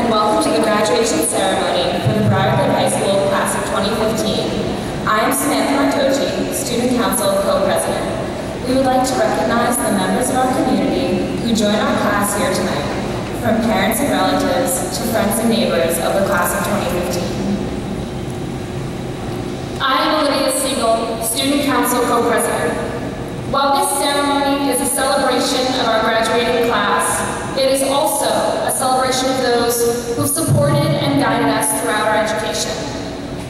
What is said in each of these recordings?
and welcome to the graduation ceremony for the Briarcliff High School class of 2015. I am Samantha Martochi, Student Council Co-President. We would like to recognize the members of our community who join our class here tonight, from parents and relatives to friends and neighbors of the class of 2015. I am Olivia Siegel, Student Council Co-President. While this ceremony is a celebration of our graduating class, it is also a celebration of those who have supported and guided us throughout our education.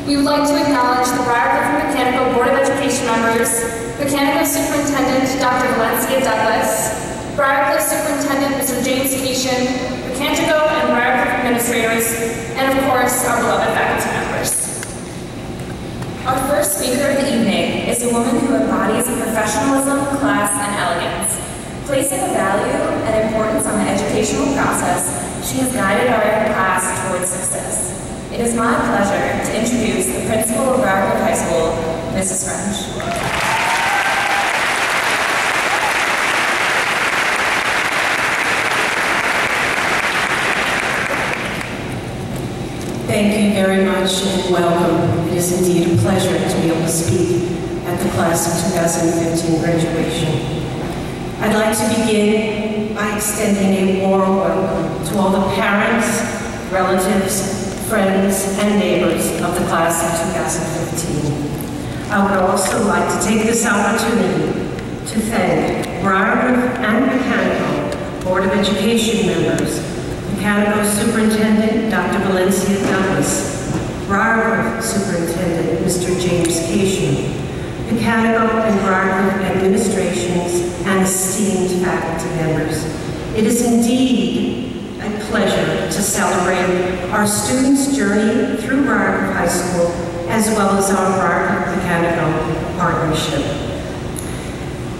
We would like to acknowledge the Briarcliff Mechanical Board of Education members, Mechanical Superintendent Dr. Valencia Douglas, Briarcliff Superintendent Mr. James Cation, Mechanico and Briarcliff administrators, and of course, our beloved faculty members. Our first speaker of the evening is a woman who embodies professionalism, class, and elegance. Placing a value and importance on the educational process, she has guided our class towards success. It is my pleasure to introduce the principal of Briarcliff High School, Mrs. French. Thank you very much and welcome. It is indeed a pleasure to be able to speak at the class of 2015 graduation. I'd like to begin by extending a warm welcome to all the parents, relatives, friends, and neighbors of the class of 2015. I would also like to take this opportunity to thank Briarcliff and Mechanical Board of Education members, Mechanical Superintendent Dr. Valencia Douglas, Briarcliff Superintendent Mr. James Cation, Mechanical and Briarcliff administrations, and esteemed faculty members. It is indeed a pleasure to celebrate our students' journey through Briarcliff High School, as well as our Briarcliff Mechanical partnership.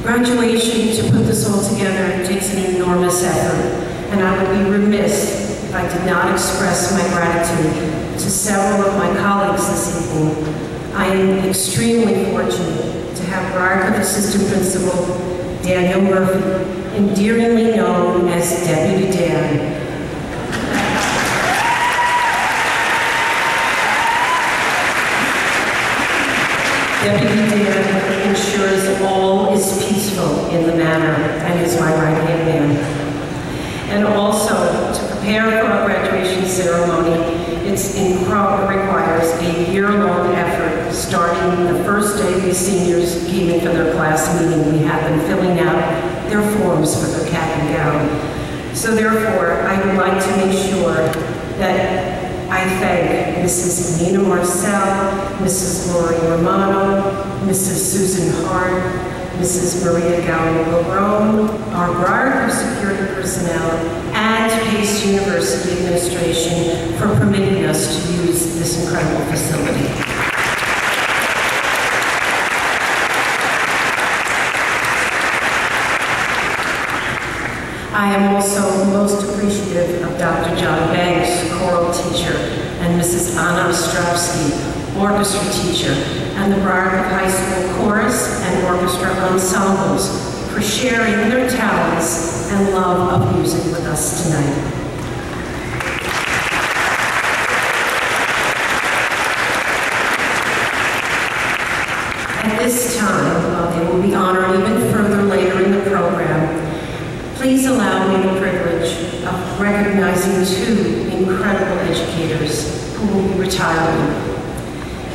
Graduation, to put this all together, takes an enormous effort, and I would be remiss if I did not express my gratitude to several of my colleagues this evening I am extremely fortunate to have Briarcliff Assistant Principal Daniel Murphy, endearingly known as Deputy Dan. Deputy Dan ensures all is peaceful in the manor and is my right-hand man. And also, to prepare for our graduation ceremony, it requires a year-long effort, starting the first day the seniors came in for their class meeting. We have them filling out their forms for their cap and gown. So therefore, I would like to make sure that I thank Mrs. Nina Marcel, Mrs. Lori Romano, Mrs. Susan Hart, Mrs. Maria Gallo-Larone, our Briarcliff security personnel, and Pace University administration for permitting us to use this incredible facility. I am also most appreciative of Dr. John Banks, choral teacher, and Mrs. Anna Ostrovsky, orchestra teacher, and the Briarcliff High School chorus and orchestra ensembles for sharing their talents and love of music with us tonight. At this time, while they will be honored even further later in the program, please allow me the privilege of recognizing two incredible educators who will be retiring.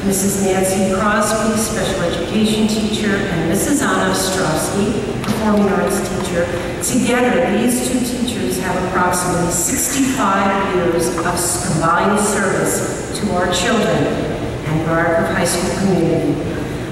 Mrs. Nancy Crosby, special education teacher, and Mrs. Anna Ostrovsky, performing arts teacher. Together, these two teachers have approximately 65 years of combined service to our children and Briarcliff High School community.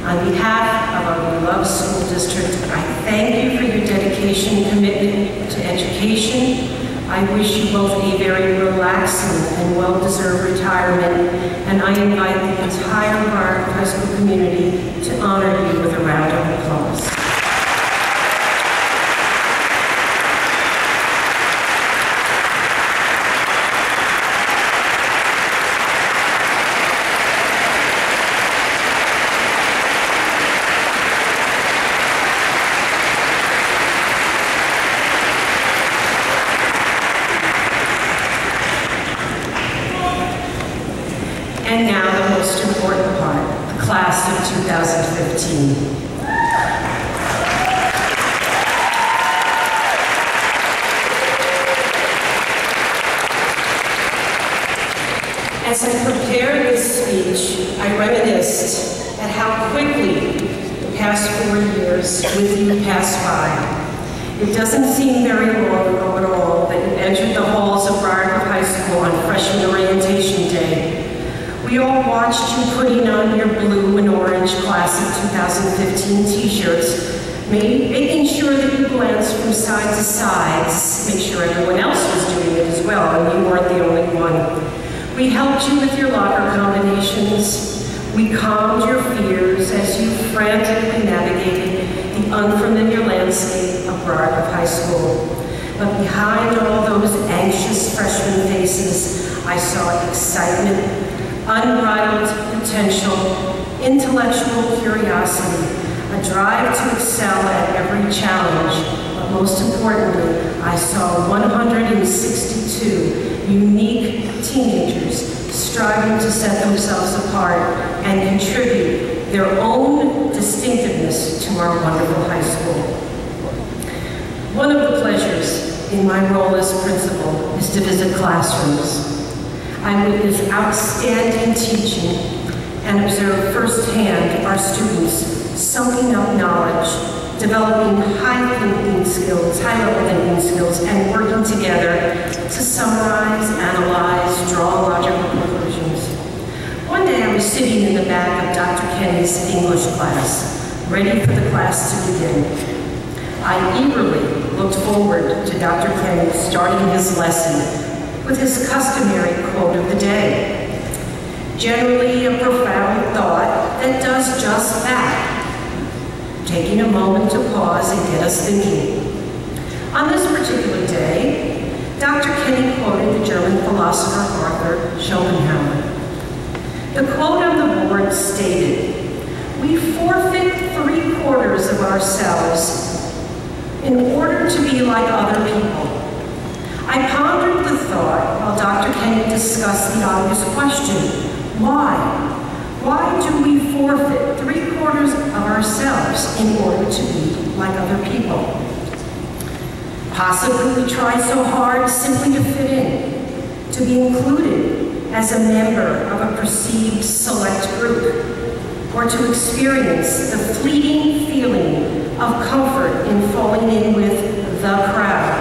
On behalf of our beloved school district, I thank you for your dedication and commitment to education. I wish you both a very relaxing and well-deserved retirement, and I invite the entire Briarcliff High School community to honor you with a round of applause. And now the most important part, the class of 2015. As I prepared this speech, I reminisced at how quickly the past 4 years with you passed by. It doesn't seem very long ago at all that you entered the halls of Briarcliff High School on freshman orientation day. We all watched you putting on your blue and orange class of 2015 t-shirts, making sure that you glanced from side to side to make sure everyone else was doing it as well, and you weren't the only one. We helped you with your locker combinations. We calmed your fears as you frantically navigated the unfamiliar landscape of Briarcliff High School. But behind all those anxious freshman faces, I saw excitement, unbridled potential, intellectual curiosity, a drive to excel at every challenge, but most importantly, I saw 162 unique teenagers striving to set themselves apart and contribute their own distinctiveness to our wonderful high school. One of the pleasures in my role as principal is to visit classrooms. I witness outstanding teaching and observe firsthand our students soaking up knowledge, developing high-level thinking skills, and working together to summarize, analyze, draw logical conclusions. One day I was sitting in the back of Dr. Kenny's English class, ready for the class to begin. I eagerly looked forward to Dr. Kenny starting his lesson with his customary quote of the day. Generally a profound thought that does just that, taking a moment to pause and get us thinking. On this particular day, Dr. Kenny quoted the German philosopher Arthur Schopenhauer. The quote on the board stated, "We forfeit 3/4 of ourselves in order to be like other people." I pondered the thought while Dr. Kenny discussed the obvious question, why? Why do we forfeit 3/4 of ourselves in order to be like other people? Possibly we try so hard simply to fit in, to be included as a member of a perceived select group, or to experience the fleeting feeling of comfort in falling in with the crowd.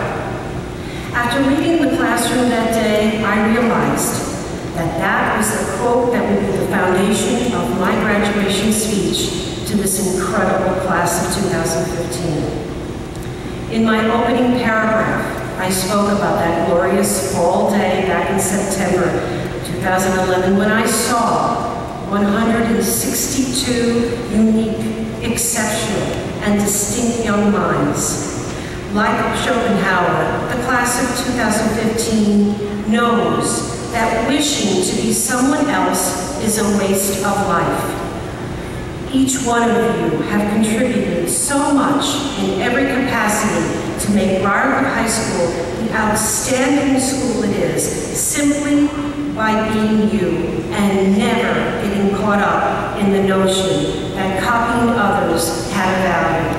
After leaving the classroom that day, I realized that that was the quote that would be the foundation of my graduation speech to this incredible class of 2015. In my opening paragraph, I spoke about that glorious fall day back in September 2011 when I saw 162 unique, exceptional, and distinct young minds. Like Schopenhauer, the class of 2015 knows that wishing to be someone else is a waste of life. Each one of you have contributed so much in every capacity to make Briarcliff High School the outstanding school it is, simply by being you and never getting caught up in the notion that copying others had a value.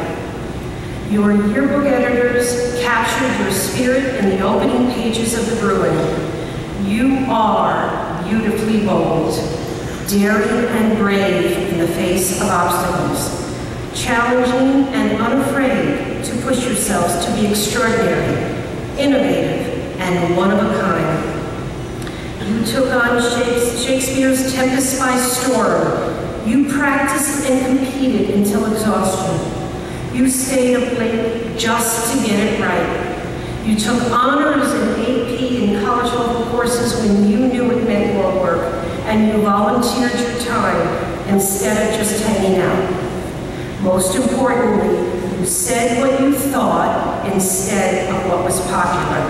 Your yearbook editors captured your spirit in the opening pages of the Bruin. You are beautifully bold, daring and brave in the face of obstacles, challenging and unafraid to push yourselves to be extraordinary, innovative, and one of a kind. You took on Shakespeare's Tempest by storm. You practiced and competed until exhaustion. You stayed up late just to get it right. You took honors in AP and college level courses when you knew it meant more work, and you volunteered your time instead of just hanging out. Most importantly, you said what you thought instead of what was popular.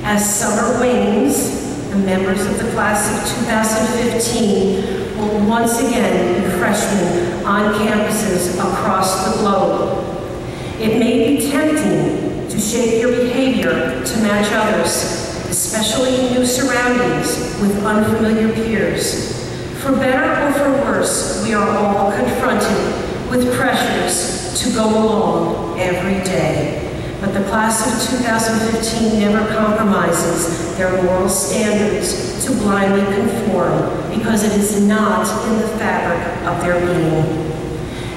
As summer wanes, the members of the class of 2015 will once again be freshmen on campuses across the globe. It may be tempting to shape your behavior to match others, especially in new surroundings with unfamiliar peers. For better or for worse, we are all confronted with pressures to go along every day. But the class of 2015 never compromises their moral standards to blindly conform, because it is not in the fabric of their being.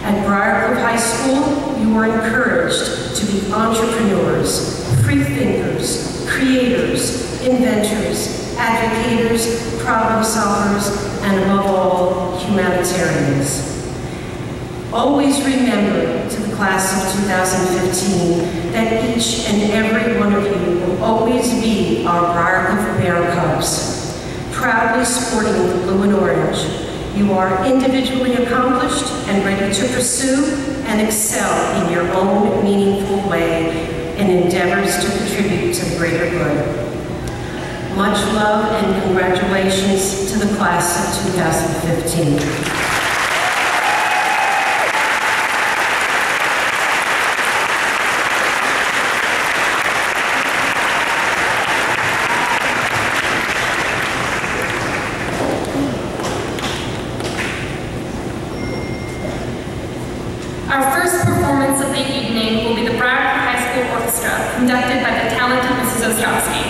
At Briarcliff High School, you are encouraged to be entrepreneurs, free thinkers, creators, inventors, advocators, problem solvers, and above all, humanitarians. Always remember to the class of 2015 that each and every one of you will always be our Briarcliff Bear Cubs, proudly sporting the blue and orange. You are individually accomplished and ready to pursue and excel in your own meaningful way in endeavors to contribute to the greater good. Much love and congratulations to the class of 2015. Our first performance of the evening will be the Briarcliff High School Orchestra, conducted by the talented Mrs. Ostrowski.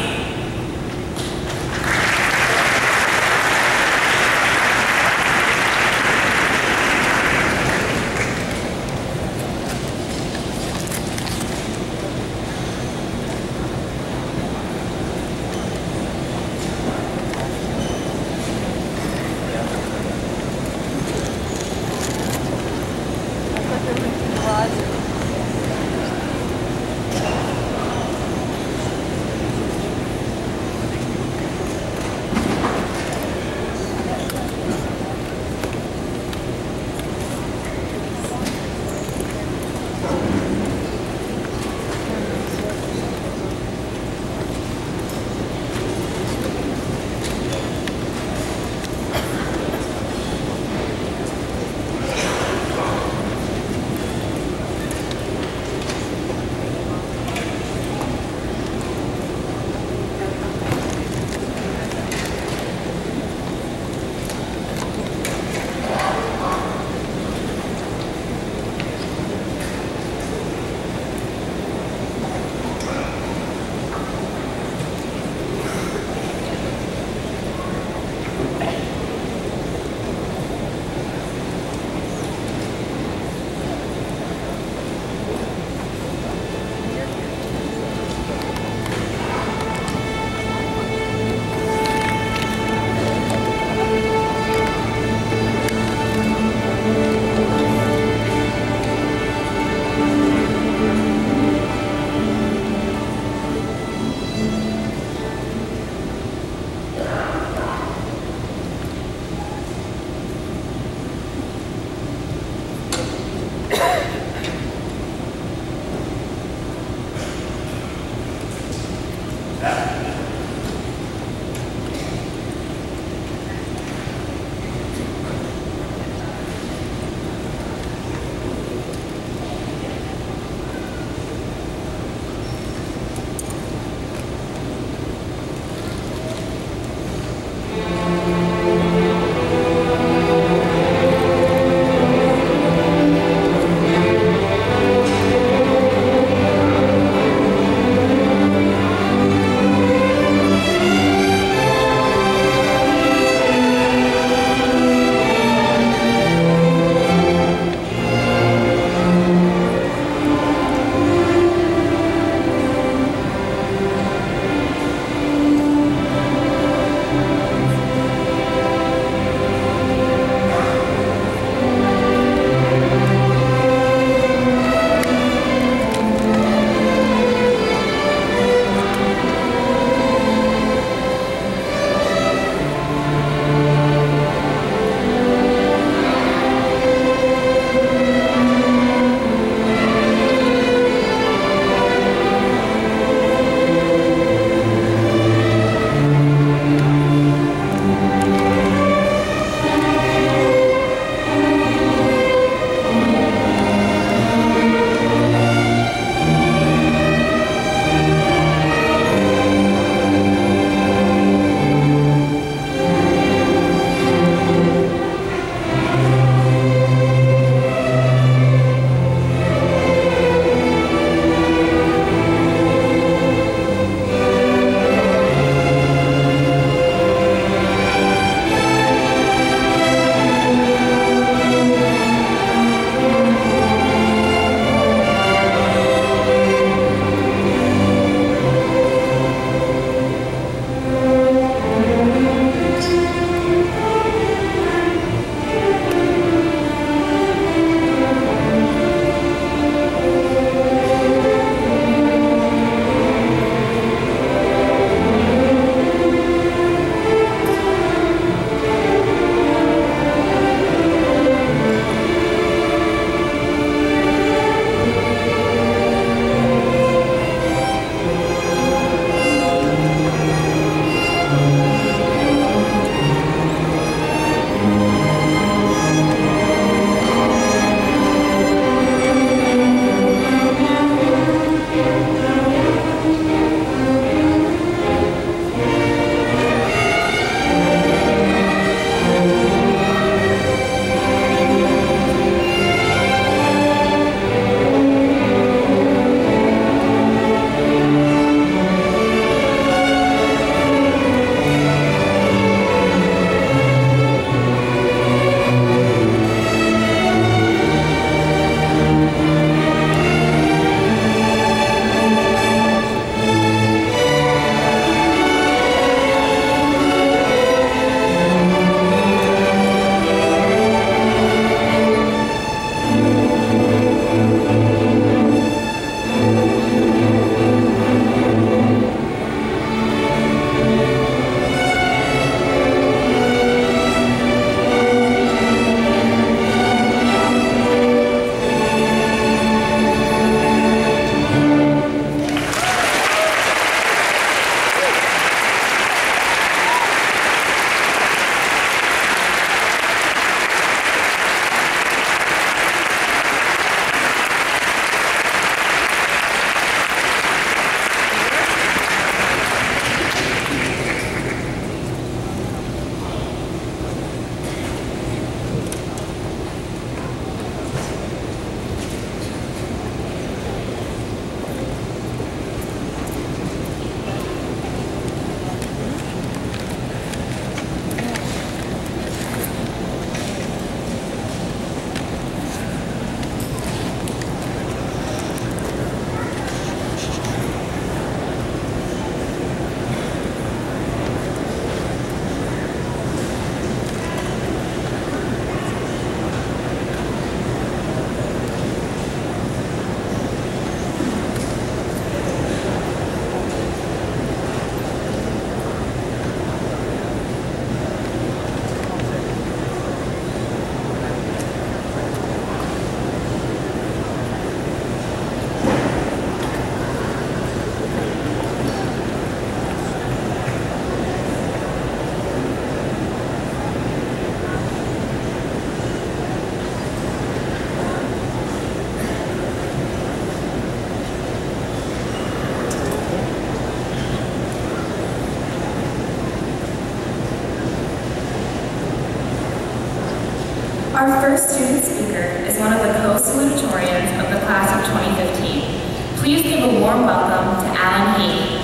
Our first student speaker is one of the co-salutatorians of the class of 2015. Please give a warm welcome to Alan Hayden.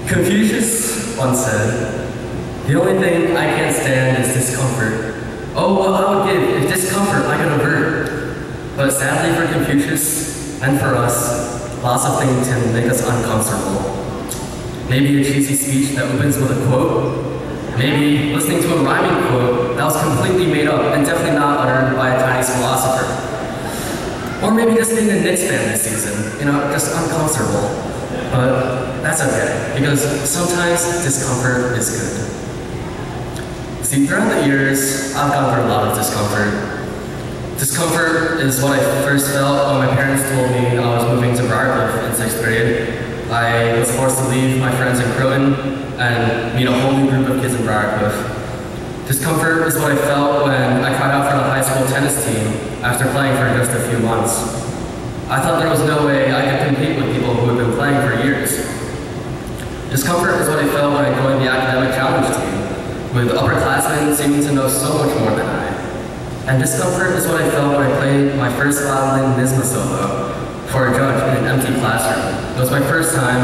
Confucius once said, "The only thing I can't stand is discomfort. Oh, what I would give if discomfort I could avert." But sadly for Confucius, and for us, lots of things can make us uncomfortable. Maybe a cheesy speech that opens with a quote. Maybe listening to a rhyming quote that was completely made up and definitely not uttered by a Chinese philosopher. Or maybe just being a Knicks fan this season, just uncomfortable. But that's okay, because sometimes discomfort is good. See, throughout the years, I've gone through a lot of discomfort. Discomfort is what I first felt when my parents told me I was moving to Briarcliff in 6th grade. I was forced to leave my friends in Croton and meet a whole new group of kids in Briarcliff. Discomfort is what I felt when I tried out for the high school tennis team after playing for just a few months. I thought there was no way I could compete with people who had been playing for years. Discomfort is what I felt when I joined the academic challenge team, with upperclassmen seeming to know so much more than I. And discomfort is what I felt when I played my first violin NISMA solo for a judge in an empty classroom. It was my first time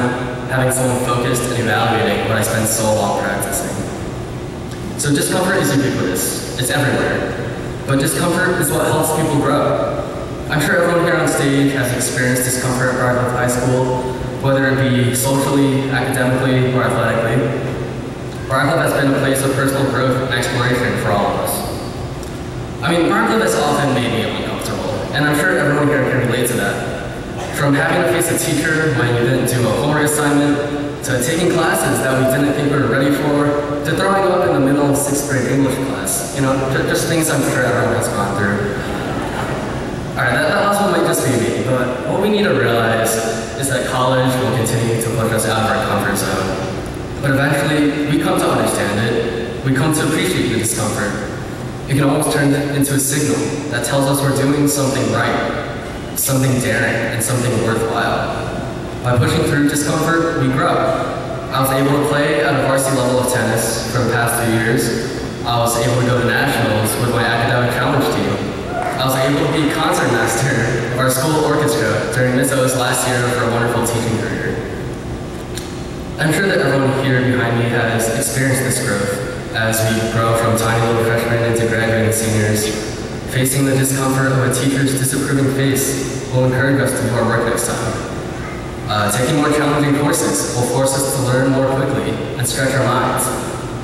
having someone focused and evaluating what I spent so long practicing. So discomfort is ubiquitous. It's everywhere. But discomfort is what helps people grow. I'm sure everyone here on stage has experienced discomfort at Briarcliff High School, whether it be socially, academically, or athletically. Briarcliff has been a place of personal growth and exploration for all of us. Briarcliff has often made me uncomfortable, and I'm sure everyone here can relate to that. From having to face a teacher when you didn't do a homework assignment, to taking classes that we didn't think we were ready for, to throwing up in the middle of 6th grade English class. Just things I'm sure everyone has gone through. Alright, that last one might just be me, but what we need to realize is that college will continue to push us out of our comfort zone. But eventually, we come to understand it. We come to appreciate the discomfort. It can almost turn into a signal that tells us we're doing something right, something daring, and something worthwhile. By pushing through discomfort, we grow. I was able to play at a varsity level of tennis for the past 3 years. I was able to go to nationals with my academic challenge team. I was able to be concertmaster of our school orchestra during Miss O's last year for a wonderful teaching career. I'm sure that everyone here behind me has experienced this growth as we grow from tiny little freshmen into graduating seniors. Facing the discomfort of a teacher's disapproving face will encourage us to do our work next time. Taking more challenging courses will force us to learn more quickly and stretch our minds.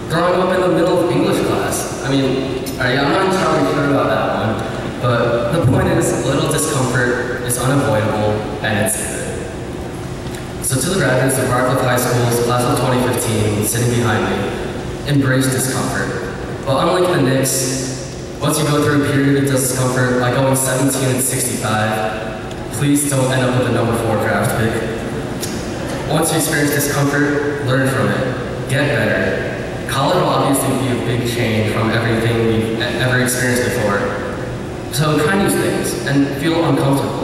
Throwing up in the middle of English class. I'm not entirely sure about that one, but the point is, a little discomfort is unavoidable and it's good. So to the graduates of Briarcliff High School's class of 2015 sitting behind me, embrace discomfort. But unlike the Knicks, once you go through a period of discomfort like going 17-65, please don't end up with a number 4 draft pick. Once you experience discomfort, learn from it, get better. College will obviously be a big change from everything we've ever experienced before. So try new things and feel uncomfortable.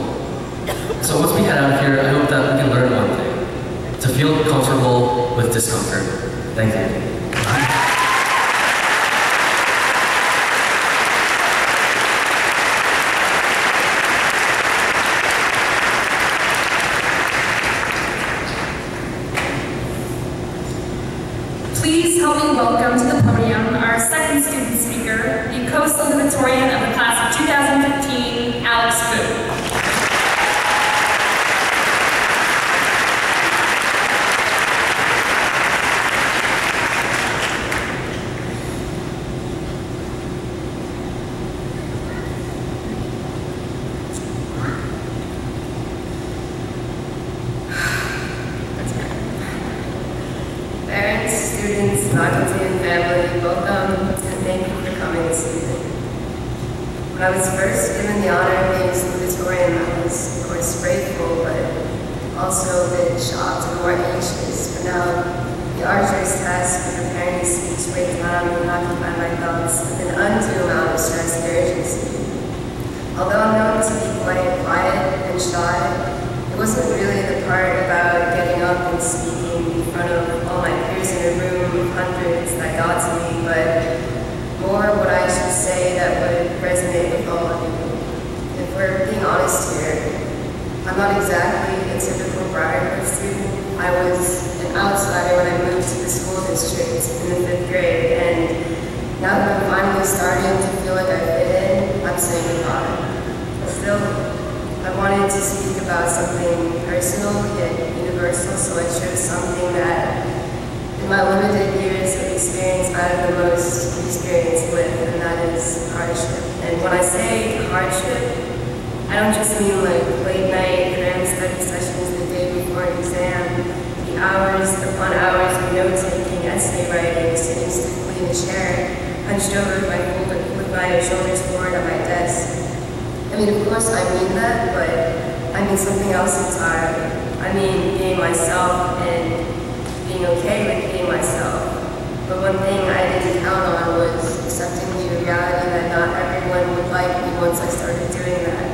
So once we head out of here, I hope that we can learn one thing: to feel comfortable with discomfort. Thank you. Please help me welcome to the podium our second student speaker, the co-salutatorian of the class of 2015, Alex Fu. Students, faculty, and family, welcome and thank you for coming this evening. When I was first given the honor of being salutatorian, I was, of course, grateful, but also a bit shocked and more anxious. For now, the arduous task of preparing this speech weighs not on me and occupy my thoughts with an undue amount of stress and urgency. Although I'm known to be quite quiet and shy, it wasn't really the part about getting up and speaking in front of all my peers in a room of hundreds that got to me, but more what I should say that would resonate with all of you. If we're being honest here, I'm not exactly a typical Briarcliff student. I was an outsider when I moved to the school district in the 5th grade, and now that I'm finally starting to feel like I fit in, I'm saying goodbye. But still, I wanted to speak about something personal yet universal, so I chose something that, in my limited years of experience, I have the most experience with, and that is hardship. And when I say hardship, I don't just mean like late night cram study sessions the day before an exam, the hours upon hours of note-taking, essay writing, sitting stiffly in a chair, hunched over with my shoulders forward on my desk. I mean, of course I mean that, but I mean something else entirely. I mean being myself and being okay with being myself. But one thing I didn't count on was accepting the reality that not everyone would like me once I started doing that.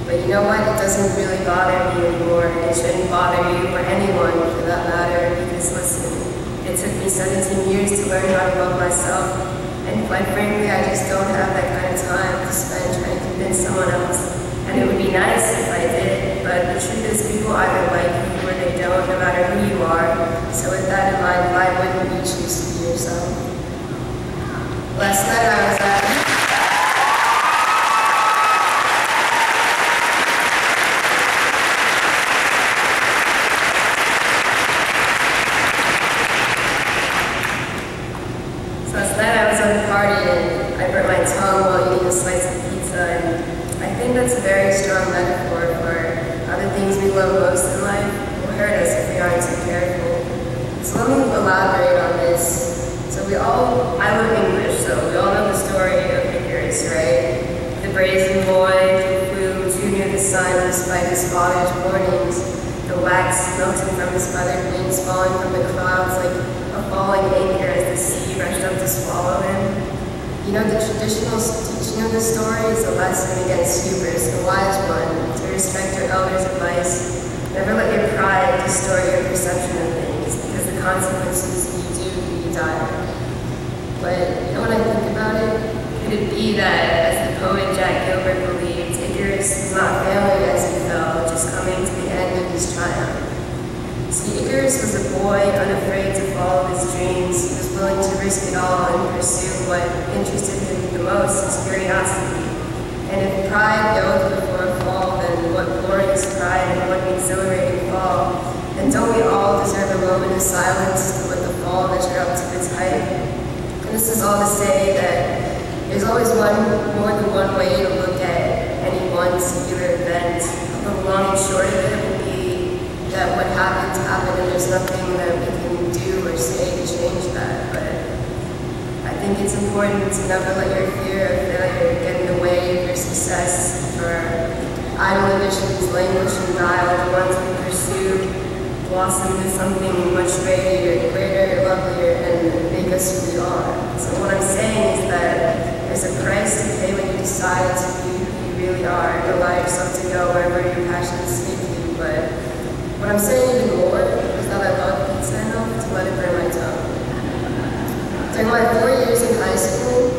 But you know what? It doesn't really bother me anymore, and it shouldn't bother you or anyone for that matter, because listen, it took me 17 years to learn how to love myself, and quite frankly, I just don't have that kind of time to spend trying to convince someone else. And it would be nice if I did, but the truth is people either like you or they don't, no matter who you are. So with that in mind, why wouldn't you choose to be yourself? Last night I was at that's a very strong metaphor for other things we love most in life will hurt us if we aren't too careful. So let me elaborate on this. So I learned English, so we all know the story of Icarus, right? The brazen boy who flew too near the sun despite his father's warnings, the wax melting from his feathered wings falling from the clouds like a falling anchor as the sea rushed up to swallow him. You know, the traditional teaching of the story is a lesson against hubris, a wise one, to respect your elders' advice. Never let your pride distort your perception of things, because the consequences you do be dire. But you know when I think about it, could it be that, as the poet Jack Gilbert believed, Icarus was not failing as he fell, just coming to the end of his triumph? See, Icarus was a boy unafraid to follow his dreams. He was willing to risk it all and pursue what interested him the most, his curiosity. And if pride goes before a fall, then what glorious pride and what exhilarating fall. And don't we all deserve a moment of silence to let the fall measure up to its height? And this is all to say that there's always more than one way to look at any one singular event. The long and short of it will be that what happened, and there's nothing that we can do or say to change that. But I think it's important to never let your fear of failure get in the way of your success, for idle ambitions languish and die, while the ones we pursue blossom into something much greater, lovelier, and make us who we are. So what I'm saying is that there's a price to pay when you decide to be who you really are and allow yourself to go wherever your passions take you. But what I'm saying even more is that I love pizza enough to let it burn my tongue. During my 4 years in high school,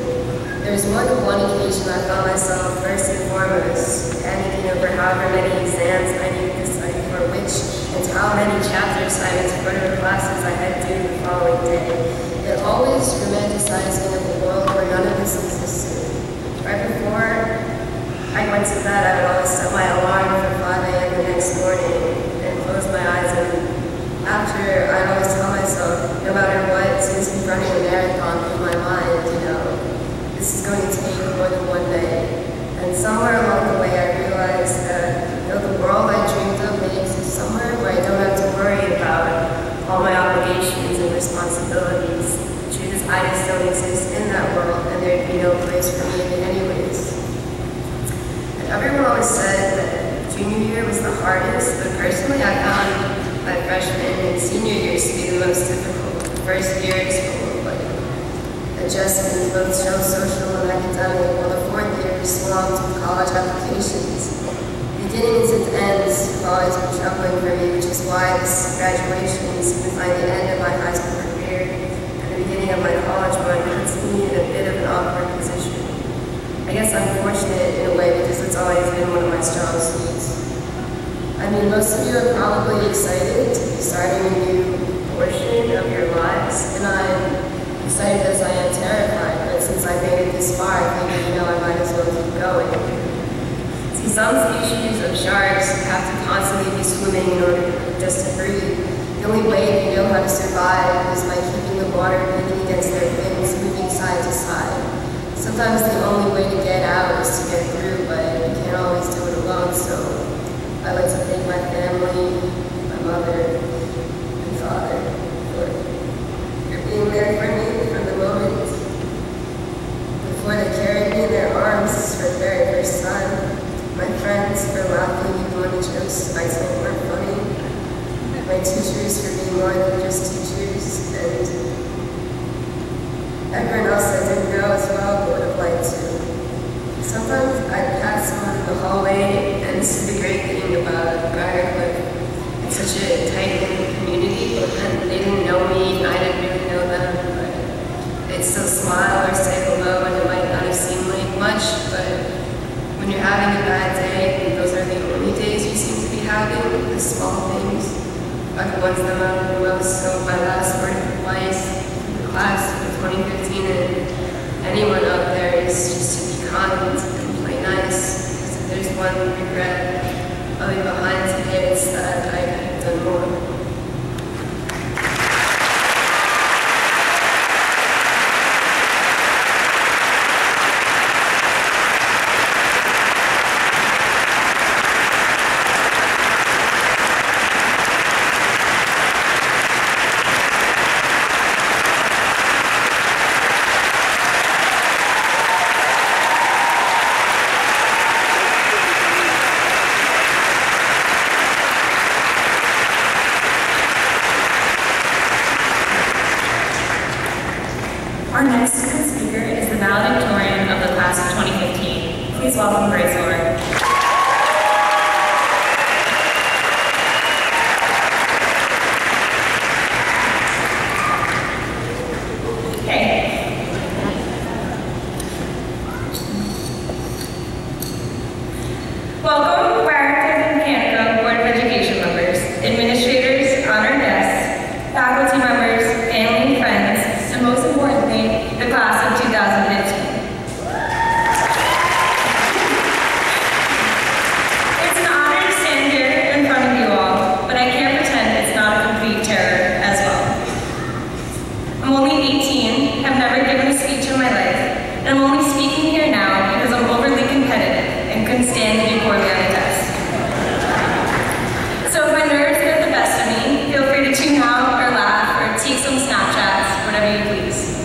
there was more than one occasion I found myself first and foremost panicking over however many exams I needed to study for which and how many chapter assignments for the classes I had due the following day. Yet always romanticizing of a world where none of this existed. Right before I went to bed, I would always set my alarm for 5 a.m. the next morning. Close my eyes, and after I'd always tell myself, no matter what, since I'm running a marathon through my mind, this is going to take more than one day. And somewhere along the way I realized that the world I dreamed of may exist somewhere where I don't have to worry about all my obligations and responsibilities. The truth is I just don't exist in that world, and there'd be no place for me in it anyways. And everyone always said that junior year was the hardest, but personally I found my freshman and senior years to be the most difficult. The first year of school, but adjustment both show social and academic, while the fourth year is swamped with college applications. Beginnings and ends have always been troubling for me, which is why this graduation seems like the end of my high school career and the beginning of my college run puts me in a bit of an awkward position. I guess I'm fortunate in a way because it's always been one of my strong suits. I mean, most of you are probably excited to be starting a new portion of your lives, and I'm excited as I am terrified, but since I made it this far, I think, I might as well keep going. See, some species of sharks have to constantly be swimming in order just to breathe. The only way they know how to survive is by keeping the water beating against their fins, moving side to side. Sometimes the only way to get out is to get through, but you can't always do it alone, so I like to thank my family, my mother, and father for being there for me from the moment before they carried me in their arms for the very first time. My friends for laughing even when the jokes I told weren't funny. My teachers for being more than just teachers, and everyone else I didn't know as well but would have liked to. Sometimes I'd pass someone in the hallway, and this is the great thing about Briarcliff. It's such a tight-knit community, and they didn't know me, and I didn't really know them, but they'd still smile or say hello, and it might not have seemed like much, but when you're having a bad day, and those are the only days you seem to be having, the small things are the ones that matter the most. So my last word of advice in the class for 2015 and anyone out there is just to be kind and play nice, because if there's one regret I'll leave behind today, it's that I could have done more. Our next speaker is the valedictorian of the class of 2015. Please welcome Grace Lord. Welcome, Briarcliff and Canada Board of Education members, administrators, honored guests, faculty members, family and friends, and most importantly, the class of 2015. It's an honor to stand here in front of you all, but I can't pretend it's not a complete terror as well. I'm only 18, have never given a speech in my life, and I'm only speaking here now because I'm overly competitive and couldn't stand to do poorly on a test. So if my nerves get the best of me, feel free to tune out or laugh or take some Snapchats, whatever you please.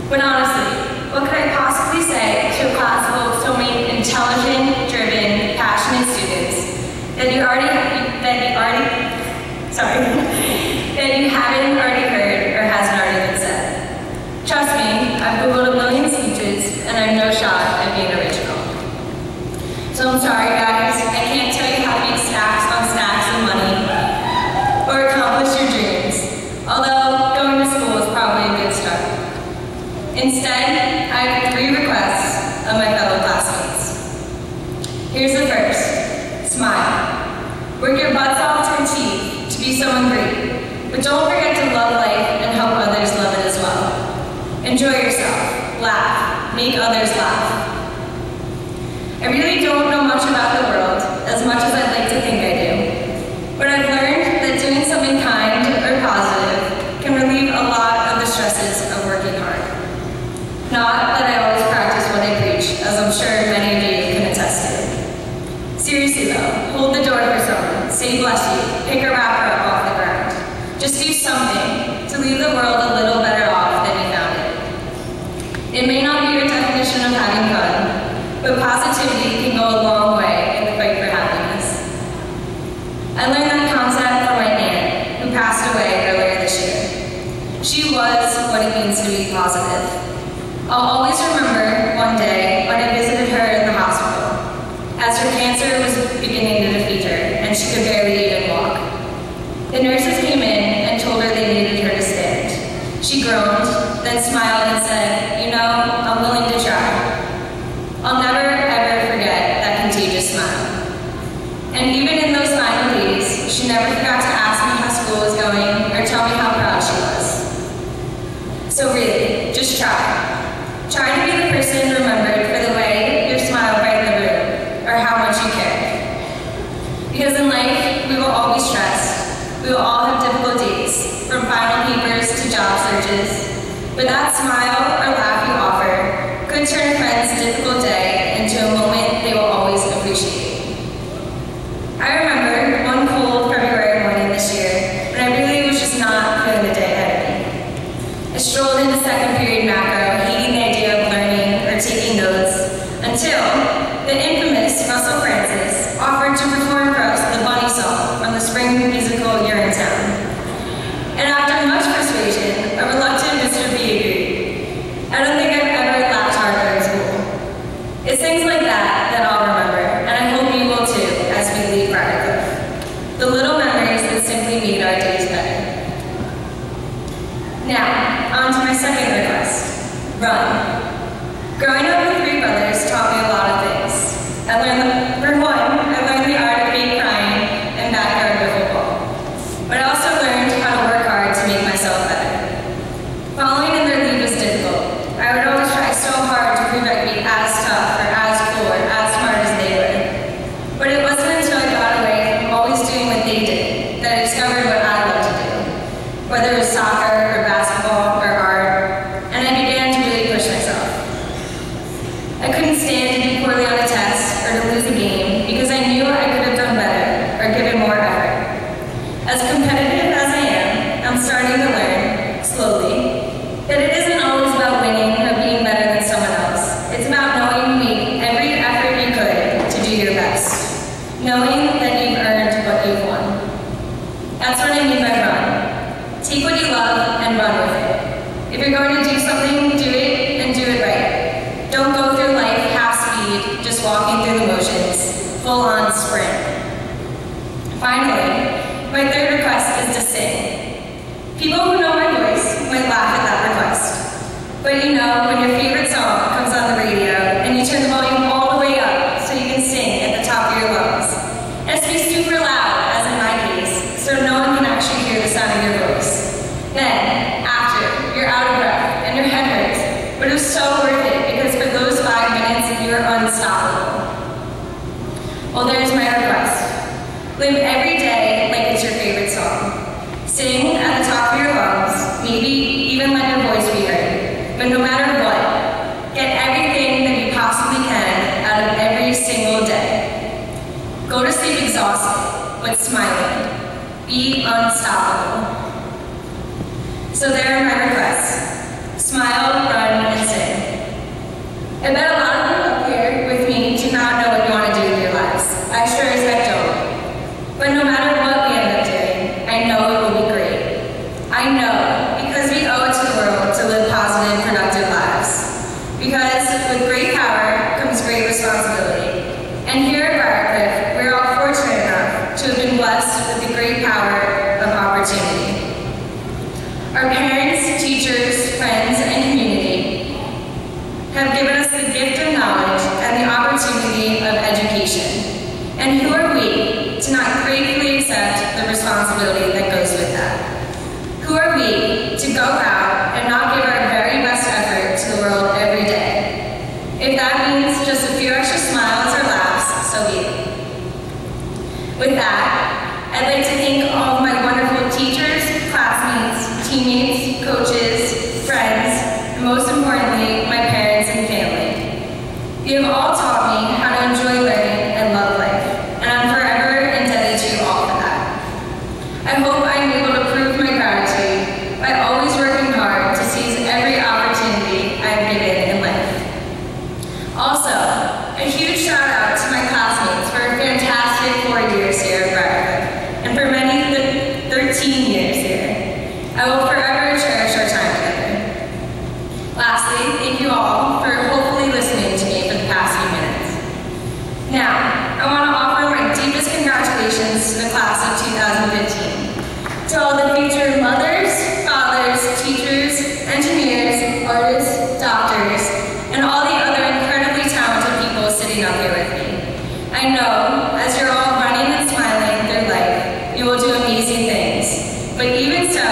But honestly, what could I possibly say to a class full of so many intelligent, driven, passionate students that you haven't already heard or hasn't already been said? Trust me, I've Googled a million speeches and I'm no shot at being original. So I'm sorry guys, I can't tell you how to make stacks on stacks of money or accomplish your dreams, although going to school is probably a good start. Instead, I have 3 requests of my fellow classmates. Here's the first. Smile. Work your butts off to achieve, to be someone great, but don't forget to love life and help others love it as well. Enjoy yourself, laugh, make others laugh. I really don't know much about the world, as much as I'd like to think I do, but I've learned that doing something kind or positive can relieve a lot of the stresses of working hard. Not that I always practice what I preach, as I'm sure many of you can attest to. Seriously though, hold the door for someone, say bless you, pick a wrapper up off the ground. Just do something to leave the world a little better off than you found it. It may not be your definition of having fun, but positivity can go a long way in the fight for happiness. I learned that concept from my aunt, who passed away earlier this year. She was what it means to be positive. I'll always remember one day when I visited her in the hospital, as her cancer was beginning to defeat her, and she could barely even walk. The nurses came in and told her they needed her to stand. She groaned, then smiled and said, "You know, I'm willing to try." I'll never, ever forget that contagious smile. And even in those final days, she never forgot to ask me how school was going or tell me how proud she was. So really, just try. Try to be the person remembered for the way your smile brightened the room, or how much you care. Because in life, we will all be stressed. We will all have difficult days, from final papers to job searches. But that smile or laugh you offer could turn a friend's difficult day into a moment they will always appreciate. I remember one cold February morning this year when I really was just not feeling the day ahead of me. I strolled into second period macro, hating the idea of learning or taking notes, until the infamous Russell Francis offered to perform for us the Bunny song from the spring musical You're in Town. And after much persuasion, a reluctant Mr. B agreed. I don't think I've ever laughed harder in school. It's things like that that I'll remember, and I hope you will too as we leave Briarcliff. The little memories that simply made our days better. Now, on to my second request, run. Growing up with three brothers taught me a lot of things. For one, I learned the art of fake crying and backyard football. But I also learned how to work hard to make myself better. Following in their lead was difficult. I would always try so hard to prove I could be as tough or as cool or as smart as they were. But it wasn't until I got away from always doing what they did that I discovered what I loved to do. Whether it was soccer or basketball or art, and I began to really push myself. I couldn't stand to be poorly on a test or to lose a game because I knew I could have done better or given more effort. As competitive as I am, I'm starting to learn, slowly, that it isn't always about winning or being better than someone else. It's about knowing you made every effort you could to do your best. Knowing that you've earned what you've won. That's what I mean by run. Take what you love and run with it. If you're going to do something, do it and do it right. Don't go through life half speed, just walking through the motions, full on sprint. Finally, my third request is to sing. People who know my voice might laugh at that request. But you know, when your favorite song comes on the radio and you turn the volume all the way up so you can sing at the top of your lungs. It has to be super loud, as in my case, so no one can actually hear the sound of your voice. Then, after, you're out of breath and your head hurts, but it was so worth it because for those 5 minutes, you were unstoppable. Well, there's my request. Live every day like it's your favorite song. Sing at the top of your lungs, maybe even let your voice be heard. But no matter what, get everything that you possibly can out of every single day. Go to sleep exhausted, but smiling. Be unstoppable. So there are my requests. Smile, run, and sing. I bet a lot of you up here with me do not know what you want to do with your lives. I sure as heck don't. But no matter what we end up doing, I know it will be great. I know, because we owe it to the world to live positive, productive lives. Because with great power comes great responsibility. And here at Briarcliff, we're all fortunate enough to have been blessed with the great power of opportunity. Our parents, teachers, friends, and community have given us the gift of knowledge and the opportunity of education. And who are we to not gratefully accept the responsibility that goes with that? Who are we to go out and not give our very best effort to the world every day? If that means just a few extra smiles or laughs, so be it. With that, I'd like to thank all of my wonderful teachers, classmates, teammates, coaches, friends, and most importantly, my parents and family. You have all taught me how to enjoy learning and love life, and I'm forever indebted to you all for that. I hope I'm able to prove my gratitude by always working hard to seize every opportunity I'm given in life. Also, a huge shout out to my classmates for a fantastic 4 years here at Briarcliff. you all for hopefully listening to me for the past few minutes. Now, I want to offer my deepest congratulations to the class of 2015. To all the future mothers, fathers, teachers, engineers, artists, doctors, and all the other incredibly talented people sitting up here with me. I know, as you're all running and smiling through life, you will do amazing things. But even so,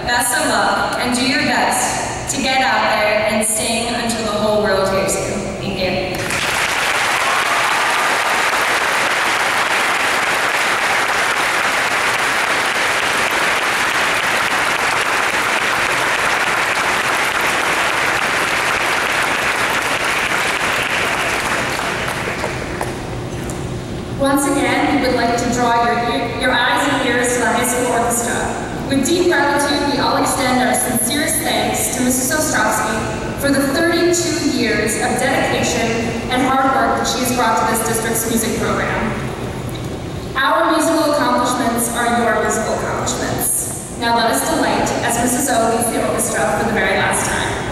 best of luck, and do your best to get out there and sing until the whole world hears you. Thank you. Once again, we would like to draw your eyes and ears to the high school orchestra. With deep gratitude, we all extend our sincerest thanks to Mrs. Ostrowski for the 32 years of dedication and hard work that she has brought to this district's music program. Our musical accomplishments are your musical accomplishments. Now let us delight as Mrs. O leads the orchestra for the very last time.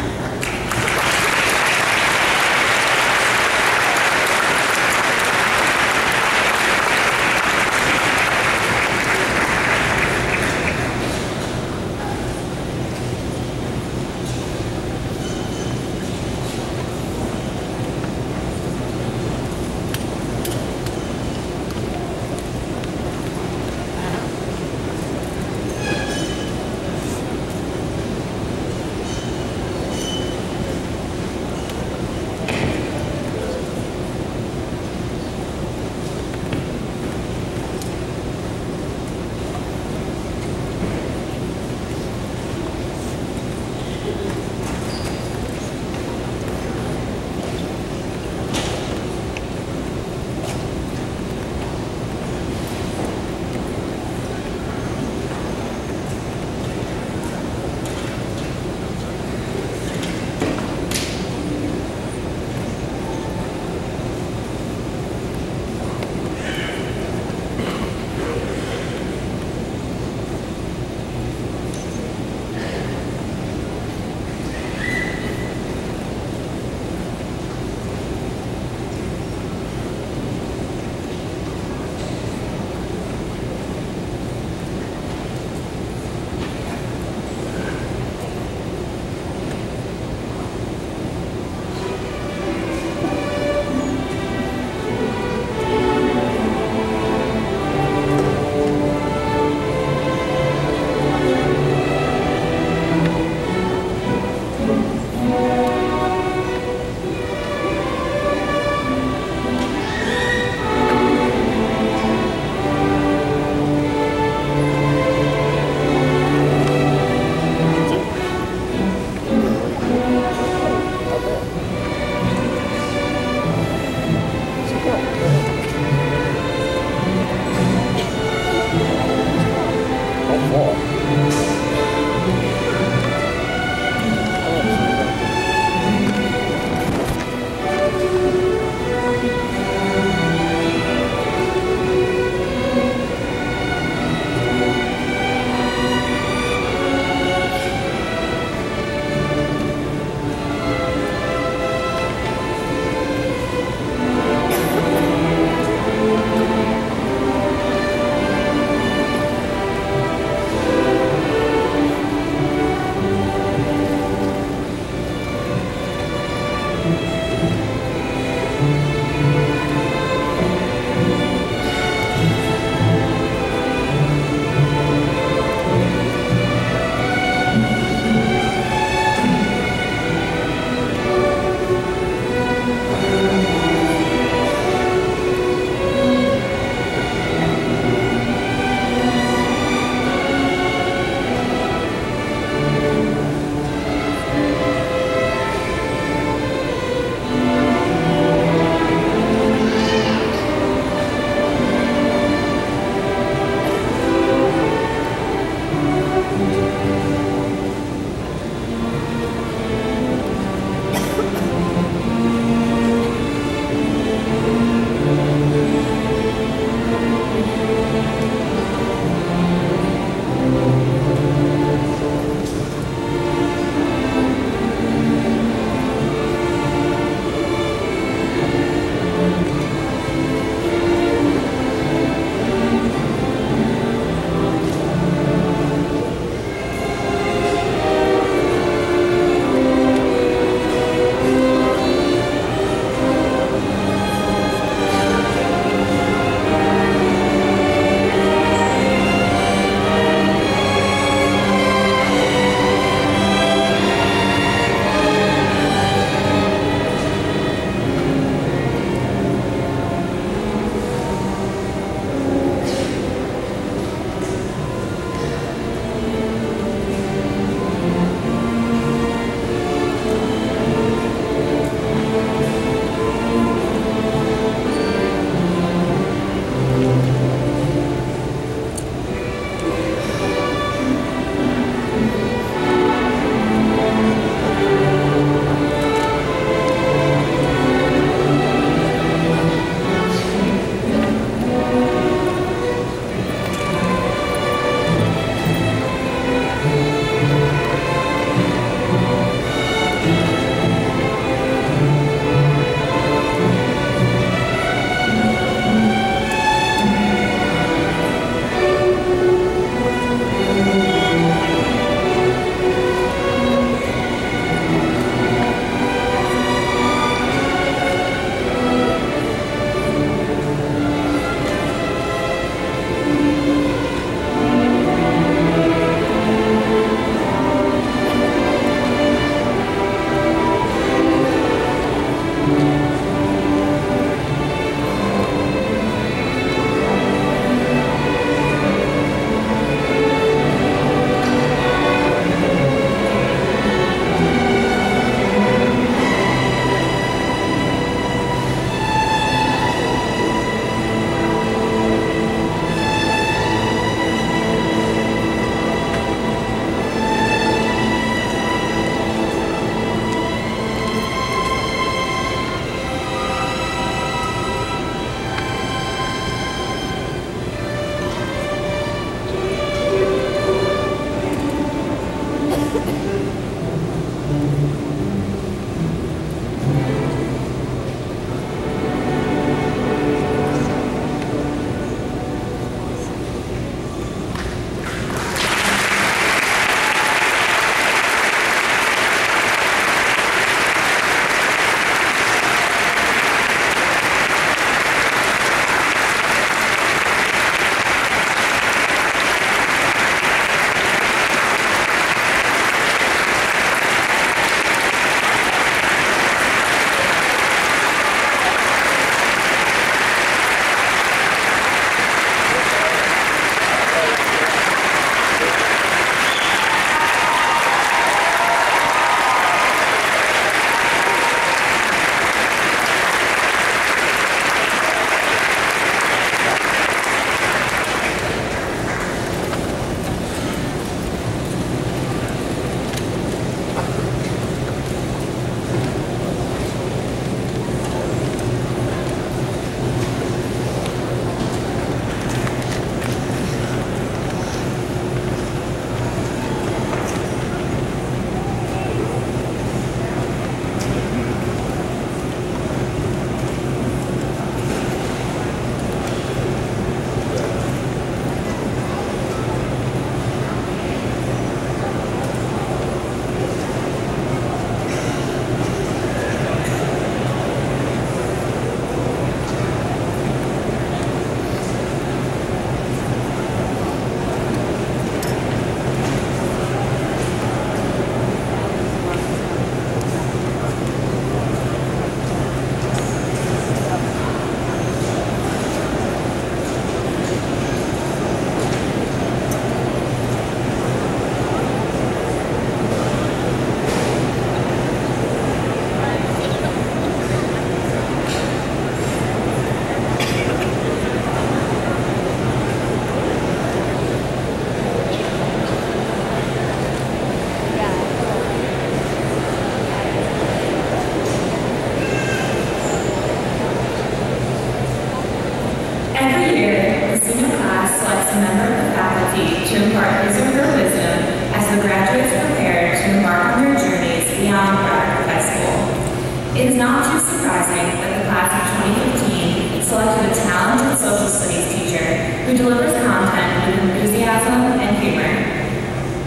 It is not too surprising that the class of 2015 selected a talented social studies teacher who delivers content with enthusiasm and humor.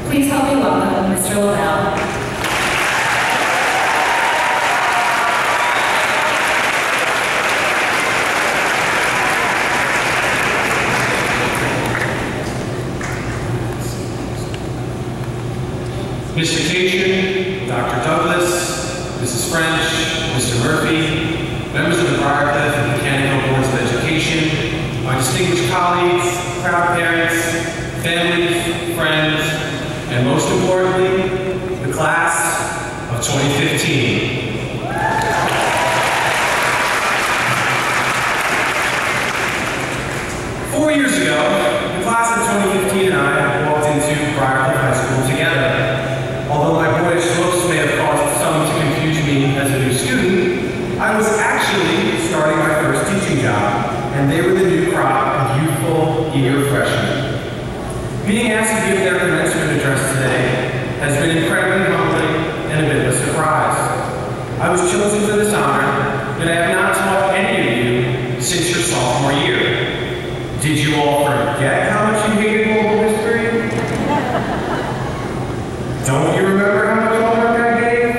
Please help me welcome Mr. Lavelle. Mr. Cation, Dr. Douglas, Mrs. French, Mr. Murphy, members of the Briarcliff and Mechanical Boards of Education, my distinguished colleagues, proud parents, families, friends, and most importantly, the class of 2015. 4 years ago, the class of 2015 and I walked into Briarcliff High School together. Although my boyish looks may have caused some to confuse me as a new student, I was actually starting my first teaching job, and they were the new crop of youthful, eager freshmen. Being asked to give their commencement address today has been incredibly humbling and a bit of a surprise. I was chosen for this honor, but I have not taught any of you since your sophomore year. Did you all forget how much you hated global history? Don't you remember how much homework I gave?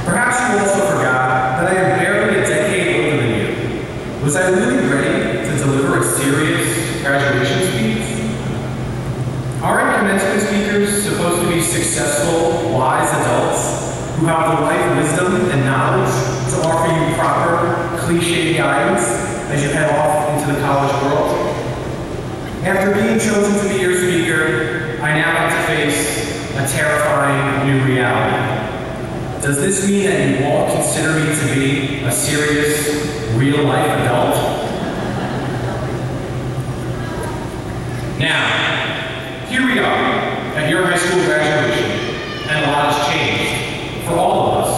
Perhaps you also forgot that I am barely a decade older than you. Was I really ready to deliver a serious graduation speech? Aren't commencement speakers supposed to be successful, wise adults who have the life wisdom and knowledge to offer you proper, cliche guidance as you head off into the college world? After being chosen to be your speaker, I now have to face a terrifying new reality. Does this mean that you all consider me to be a serious, real-life adult? Now, here we are at your high school graduation, and a lot has changed for all of us.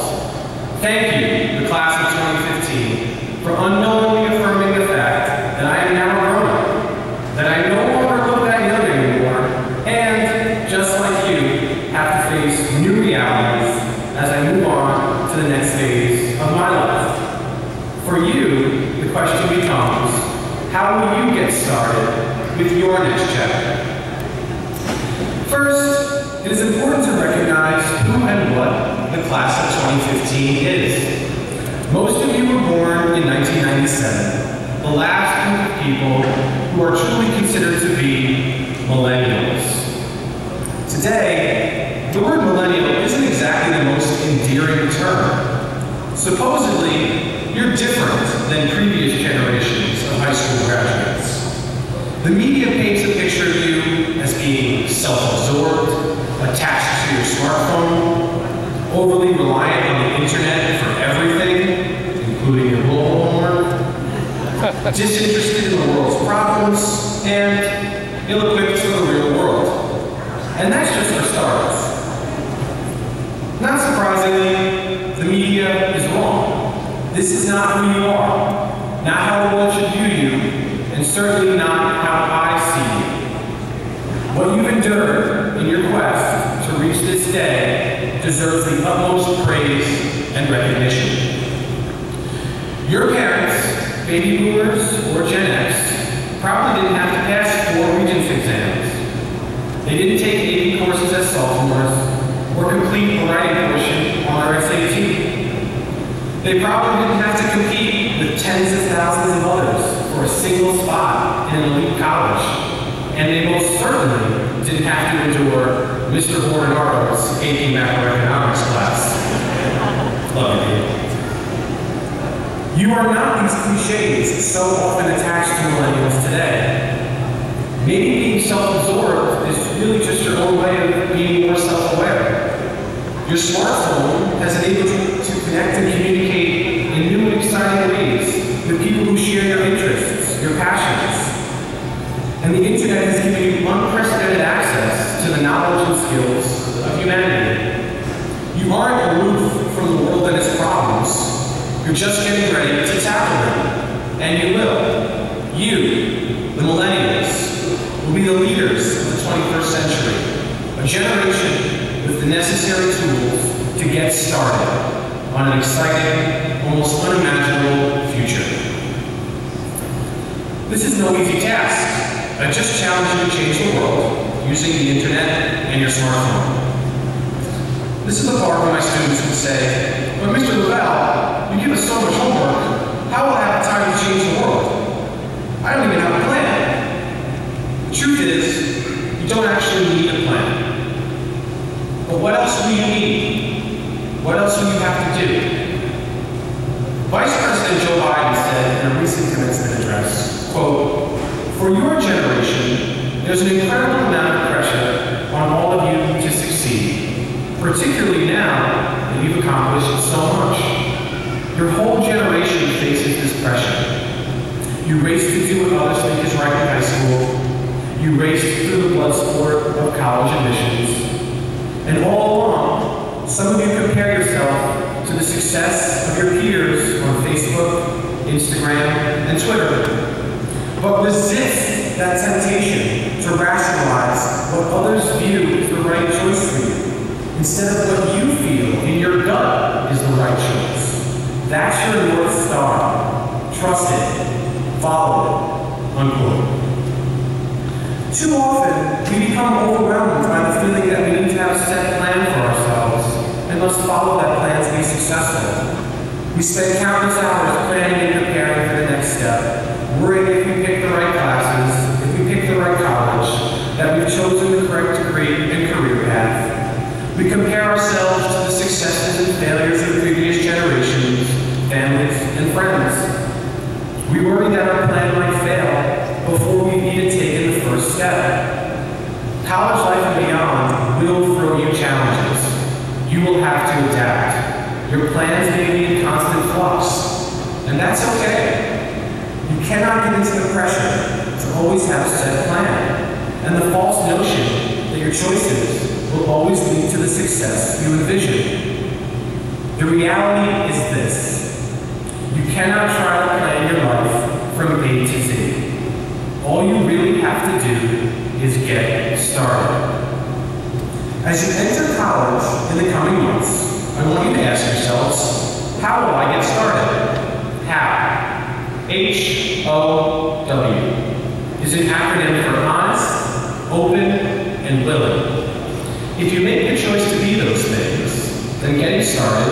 Thank you, the class of 2015, for unknowingly affirming the fact that I am now a grown-up, that I no longer look that young anymore, and, just like you, have to face new realities as I move on to the next phase of my life. For you, the question becomes, how will you get started with your next chapter? First, it is important to recognize who and what the class of 2015 is. Most of you were born in 1997, the last group of people who are truly considered to be millennials. Today, the word millennial isn't exactly the most endearing term. Supposedly, you're different than previous generations of high school graduates. The media paints a picture of you as being self-absorbed, attached to your smartphone, overly reliant on the internet for everything, including your global homework, disinterested in the world's problems, and ill-equipped for the real world. And that's just for starters. Not surprisingly, the media is wrong. This is not who you are, not how the world should view you, and certainly not how I see you. What you've endured in your quest to reach this day deserves the utmost praise and recognition. Your parents, baby boomers or Gen X, probably didn't have to pass 4 Regents exams. They didn't take 80 courses as sophomores or complete a writing portion on our SAT. They probably didn't have to compete with tens of thousands of others for a single spot in an elite college. And they most certainly didn't have to endure Mr. Bordenauro's AP Macroeconomics class. Love you. You are not these cliches so often attached to millennials today. Maybe being self-absorbed is really just your own way of being more self-aware. Your smartphone has enabled you to connect and communicate in new and exciting ways with people who share your interests, your passions. And the internet has given you unprecedented access to the knowledge and skills of humanity. You aren't aloof from the world and its problems. You're just getting ready to tackle them. And you will. You, the millennials, will be the leaders of the 21st century, a generation with the necessary tools to get started on an exciting, almost unimaginable future. This is no easy task. I just challenge you to change the world using the internet and your smartphone. This is the part where my students would say, "But Mr. Lavelle, you give us so much homework. How will I have time to change the world? I don't even have a plan." The truth is, you don't actually need a plan. But what else do you need? What else do you have to do? Vice President Joe Biden said in a recent commencement address, quote, "For your generation, there's an incredible amount of pressure on all of you to succeed, particularly now that you've accomplished so much. Your whole generation faces this pressure. You race to do what others think is right in high school. You race through the blood sport of college admissions. And all along, some of you compare yourself to the success of your peers on Facebook, Instagram, and Twitter. But resist that temptation to rationalize what others view as the right choice for you, instead of what you feel in your gut is the right choice. That's your North Star. Trust it. Follow it." Unquote. Too often, we become overwhelmed by the feeling that we need to have a set plan for ourselves and must follow that plan to be successful. We spend countless hours planning and preparing for the next step, worrying if we pick the right classes, if we pick the right college, that we've chosen the correct degree and career path. We compare ourselves to the successes and failures of previous generations, families, and friends. We worry that our plan might fail before we've even taken the first step. College life and beyond will throw you challenges. You will have to adapt. Your plans may be in constant flux, and that's okay. You cannot get into the pressure to always have a set plan, and the false notion that your choices will always lead to the success you envision. The reality is this: you cannot try to plan your life from A to Z. All you really have to do is get started. As you enter college in the coming months, I want you to ask yourselves, how will I get started? How? HOW is an acronym for honest, open, and willing. If you make the choice to be those things, then getting started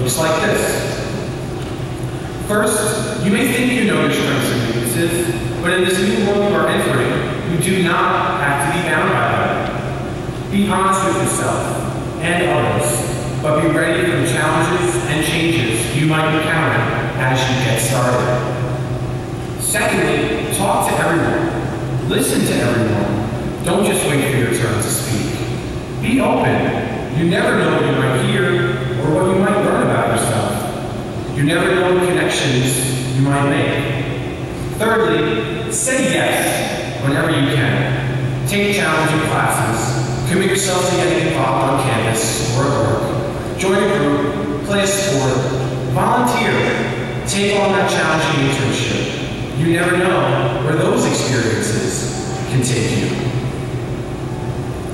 looks like this. First, you may think you know your strengths and weaknesses, but in this new world you are entering, you do not have to be bound by them. Be honest with yourself and others, but be ready for the challenges and changes you might encounter as you get started. Secondly, talk to everyone. Listen to everyone. Don't just wait for your turn to speak. Be open. You never know what you might hear or what you might learn about yourself. You never know what connections you might make. Thirdly, say yes whenever you can. Take challenging classes. Commit yourself to getting involved on campus or at work. Join a group. Play a sport. Volunteer. Take on that challenging internship. You never know where those experiences can take you.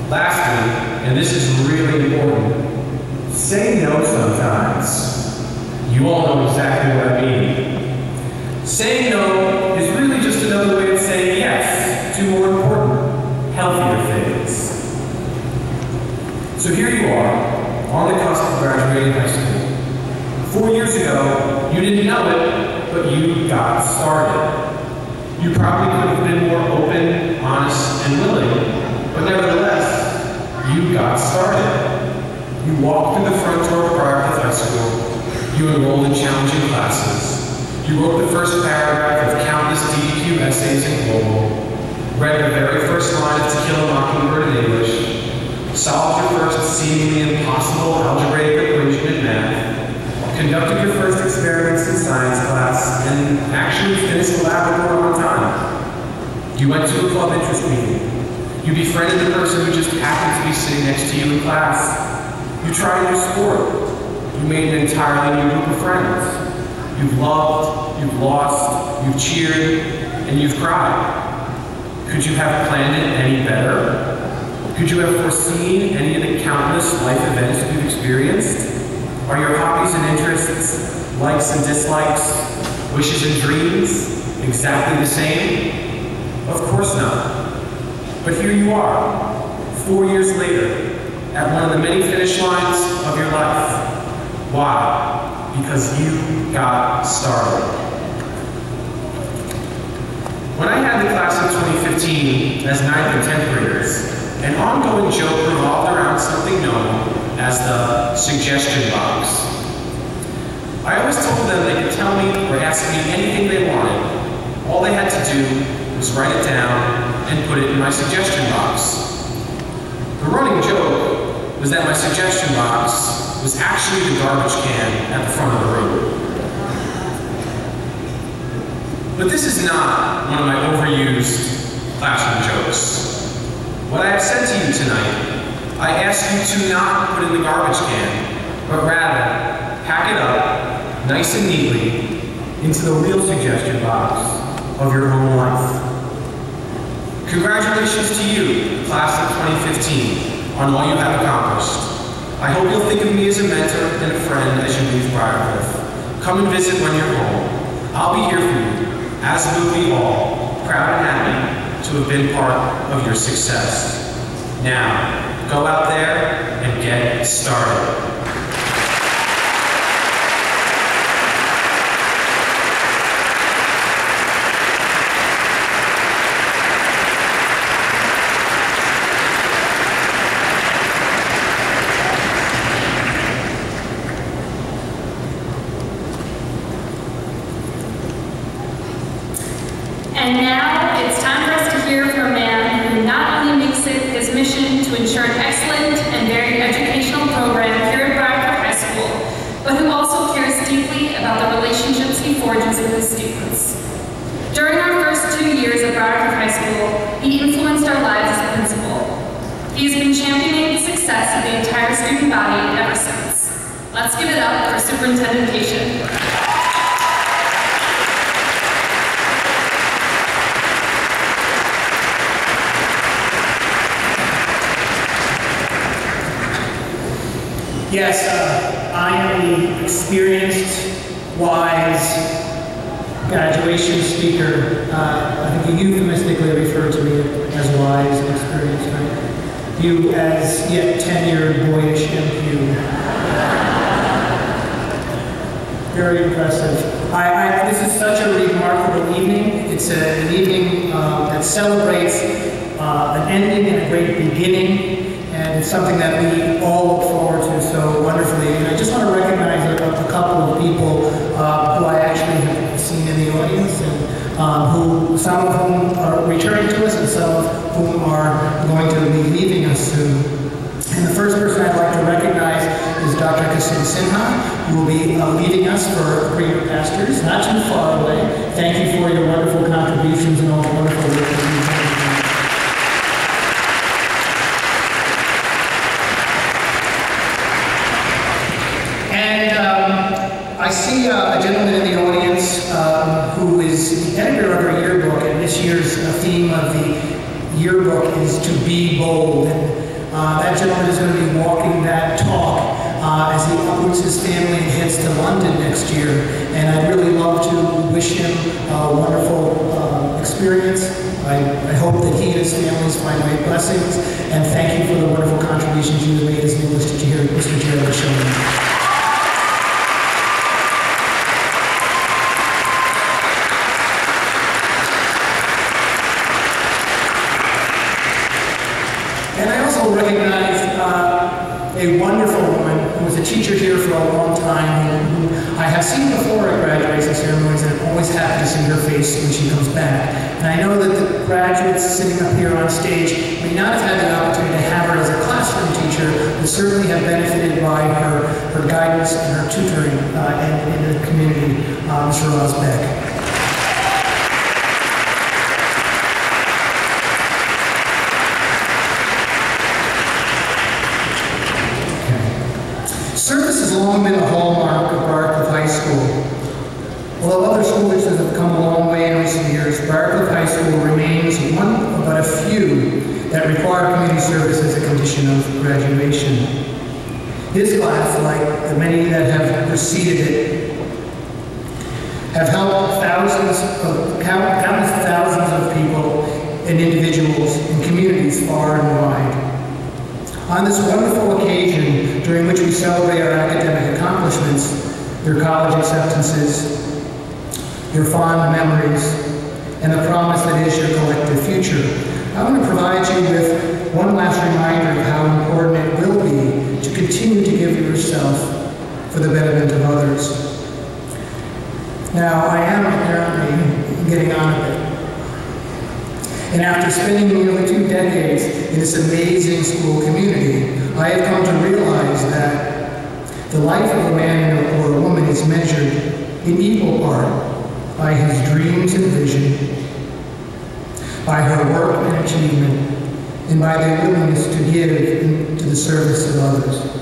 Lastly, and this is really important, say no sometimes. You all know exactly what I mean. Saying no is really just another way of saying yes to more important, healthier things. So here you are, on the cusp of graduating high school. 4 years ago, you didn't know it, but you got started. You probably could have been more open, honest, and willing, but nevertheless, you got started. You walked through the front door of Briarcliff High School. You enrolled in challenging classes. You wrote the first paragraph of countless DEQ essays in Global, read the very first line of To Kill a Mockingbird in English, solved your first seemingly impossible algebraic equation in math, conducted your first experiments in science class, and actually finished the lab report on time. You went to a club interest meeting. You befriended the person who just happened to be sitting next to you in class. You tried a new sport. You made an entirely new group of friends. You've loved, you've lost, you've cheered, and you've cried. Could you have planned it any better? Could you have foreseen any of the countless life events you've experienced? Are your hobbies and interests, likes and dislikes, wishes and dreams exactly the same? Of course not. But here you are, 4 years later, at one of the many finish lines of your life. Why? Because you got started. When I had the class of 2015 as 9th and 10th graders, an ongoing joke revolved around something known as the suggestion box. I always told them they could tell me or ask me anything they wanted. All they had to do was write it down and put it in my suggestion box. The running joke was that my suggestion box was actually the garbage can at the front of the room. But this is not one of my overused classroom jokes. What I have said to you tonight, I ask you to not put in the garbage can, but rather pack it up nice and neatly into the real suggestion box of your own life. Congratulations to you, class of 2015, on all you have accomplished. I hope you'll think of me as a mentor and a friend as you leave Briarcliff. Come and visit when you're home. I'll be here for you, as will we all, proud and happy to have been part of your success. Now, go out there and get started. And now it's time for us to hear from a man who not only makes it his mission to ensure an excellent and varied educational program here at Briarcliff High School, but who also cares deeply about the relationships he forges with his students. During our first 2 years at Briarcliff High School, he influenced our lives as a principal. He has been championing the success of the entire student body ever since. Let's give it up for Superintendent Cation. Yes, I am the experienced, wise graduation speaker. I think you euphemistically refer to me as wise and experienced, right? You as yet tenured, boyish MQ. Very impressive. This is such a remarkable evening. It's an evening that celebrates an ending and a great beginning. And it's something that we all look forward to so wonderfully. And I just want to recognize a couple of people who I actually have seen in the audience, and some of whom are returning to us, and some of whom are going to be leaving us soon. And the first person I'd like to recognize is Dr. Kasim Sinha, who will be leaving us for Greener Pastures, not too far away. Thank you for your wonderful contributions and all the wonderful work that you've done. I see a gentleman in the audience who is the editor of our yearbook, and this year's theme of the yearbook is to be bold. And that gentleman is going to be walking that talk as he uproots his family and heads to London next year. And I'd really love to wish him a wonderful experience. I hope that he and his families find great blessings, and thank you for the wonderful contributions you have made as an English teacher here at Mr. Gerald Showman. And I also recognized a wonderful woman who was a teacher here for a long time, who I have seen before at graduation ceremonies, and I'm always happy to see her face when she comes back. And I know that the graduates sitting up here on stage may not have had the opportunity to have her as a classroom teacher, but certainly have benefited by her guidance and her tutoring in the community, Ms. Roz Beck. Service has long been a hallmark of Briarcliff High School. Although other school districts have come a long way in recent years, Briarcliff High School remains one of but a few that require community service as a condition of graduation. This class, like the many that preceded it have helped countless thousands of people and individuals and communities far and wide. On this wonderful occasion during which we celebrate our academic accomplishments, your college acceptances, your fond memories, and the promise that is your collective future, I want to provide you with one last reminder of how important it will be to continue to give yourself for the betterment of others. Now, I am apparently getting on a bit. And after spending nearly 2 decades in this amazing school community, I have come to realize that the life of a man or a woman is measured in equal part by his dreams and vision, by her work and achievement, and by their willingness to give to the service of others.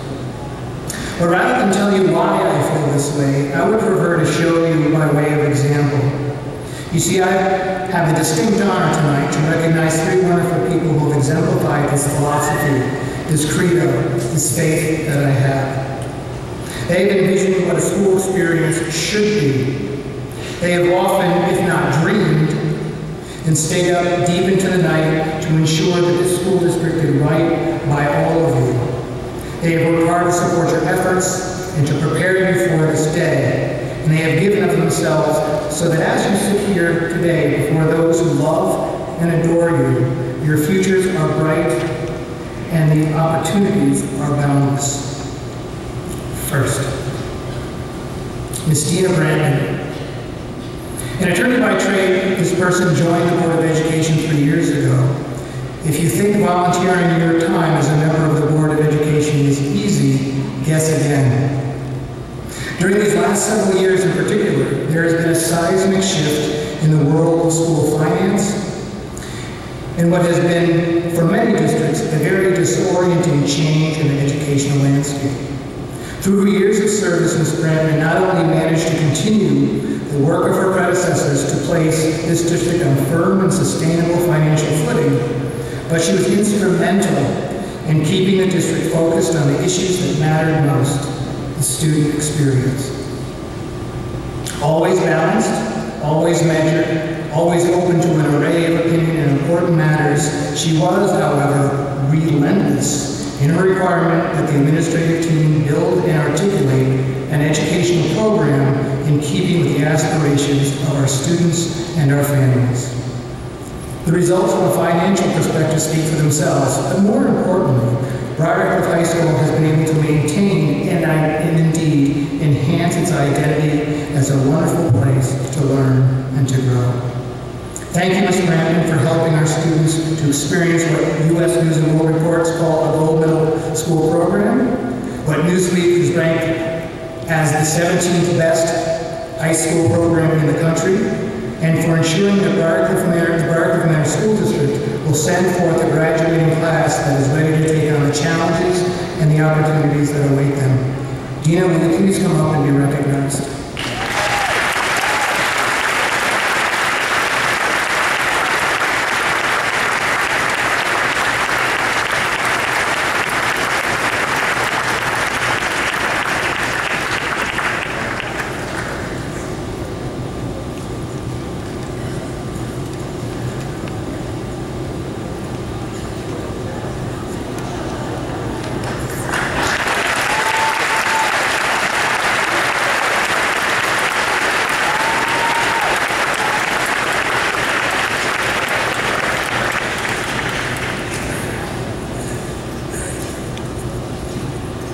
But rather than tell you why I feel this way, I would prefer to show you by way of example. You see, I have the distinct honor tonight to recognize 3 wonderful people who have exemplified this philosophy, this credo, this faith that I have. They have envisioned what a school experience should be. They have often, if not dreamed, and stayed up deep into the night to ensure that this school district did right by all of you. They have worked hard to support your efforts and to prepare you for this day. And they have given of themselves so that as you sit here today before those who love and adore you, your futures are bright and the opportunities are boundless. First, Miss Dina Brandon. An attorney by trade, this person joined the Board of Education 3 years ago. If you think volunteering your time as a member of the Board of Education is easy, guess again. During these last several years in particular, there has been a seismic shift in the world of school finance, and what has been, for many districts, a very disorienting change in the educational landscape. Through her years of service, Ms. Brandon not only managed to continue the work of her predecessors to place this district on firm and sustainable financial footing, but she was instrumental in keeping the district focused on the issues that mattered most, the student experience. Always balanced, always measured, always open to an array of opinion in important matters, she was, however, relentless in her requirement that the administrative team build and articulate an educational program in keeping with the aspirations of our students and our families. The results from a financial perspective speak for themselves, but more importantly, Briarcliff High School has been able to maintain and indeed enhance its identity as a wonderful place to learn and to grow. Thank you, Ms. Brandon, for helping our students to experience what U.S. News and World Reports call a gold middle school program, what Newsweek has ranked as the 17th best high school program in the country, and for ensuring that the Briarcliff Manor School District will send forth a graduating class that is ready to take on the challenges and the opportunities that await them. Dina, will you please come up and be recognized?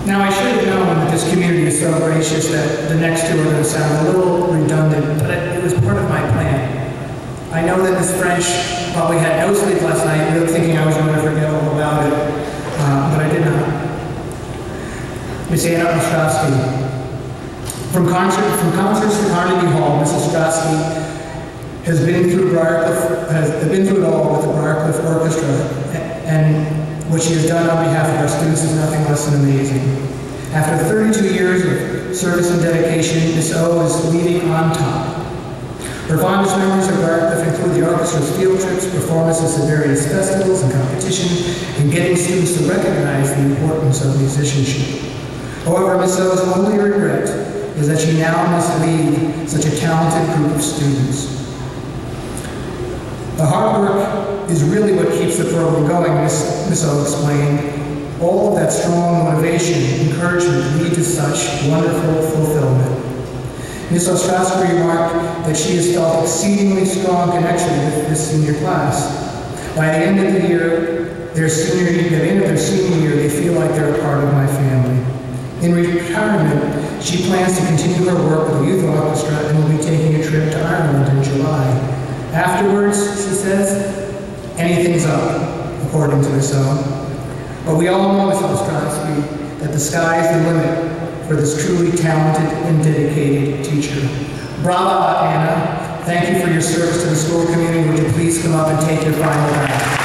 Now, I should have known that this community is so gracious that the next 2 are going to sound a little redundant, but it was part of my plan. I know that Ms. French probably had no sleep last night, really thinking I was going to forget all about it, but I did not. Ms. Anna Ostrowski. From concerts to Carnegie Hall, Mrs. Ostrowski has been through it all with the Briarcliff Orchestra, and what she has done on behalf of our students is nothing less than amazing. After 32 years of service and dedication, Ms. O is leading on top. Her fondest memories of Briarcliff include the orchestra's field trips, performances at various festivals and competitions, and getting students to recognize the importance of musicianship. However, Ms. O's only regret is that she now must lead such a talented group of students. The hard work is really what keeps the program going, Miss O explained. All of that strong motivation, encouragement lead to such wonderful fulfillment. Ms. Ostrowski remarked that she has felt exceedingly strong connection with this senior class. By the end of the year, their senior year, they feel like they're a part of my family. In retirement, she plans to continue her work with the youth orchestra and will be taking a trip to Ireland in July. Afterwards, she says, anything's up, according to Ms. O. But we all know, Ms. Ostrowski, that the sky's the limit for this truly talented and dedicated teacher. Brava, Anna. Thank you for your service to the school community. Would you please come up and take your final bow?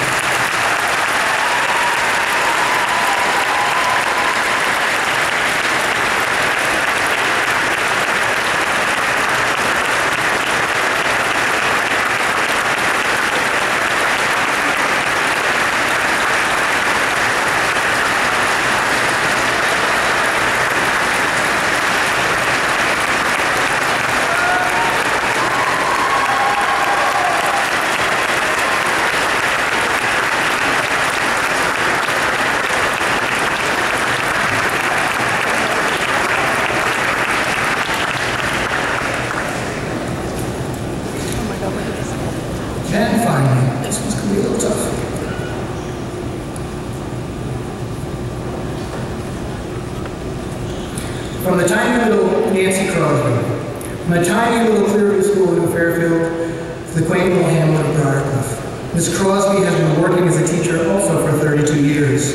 And finally, this one's going to be a little tough. From the tiny little Nancy Crosby, from the tiny little Clearview School in Fairfield to the quaint little hamlet of Briarcliff, Miss Crosby has been working as a teacher also for 32 years.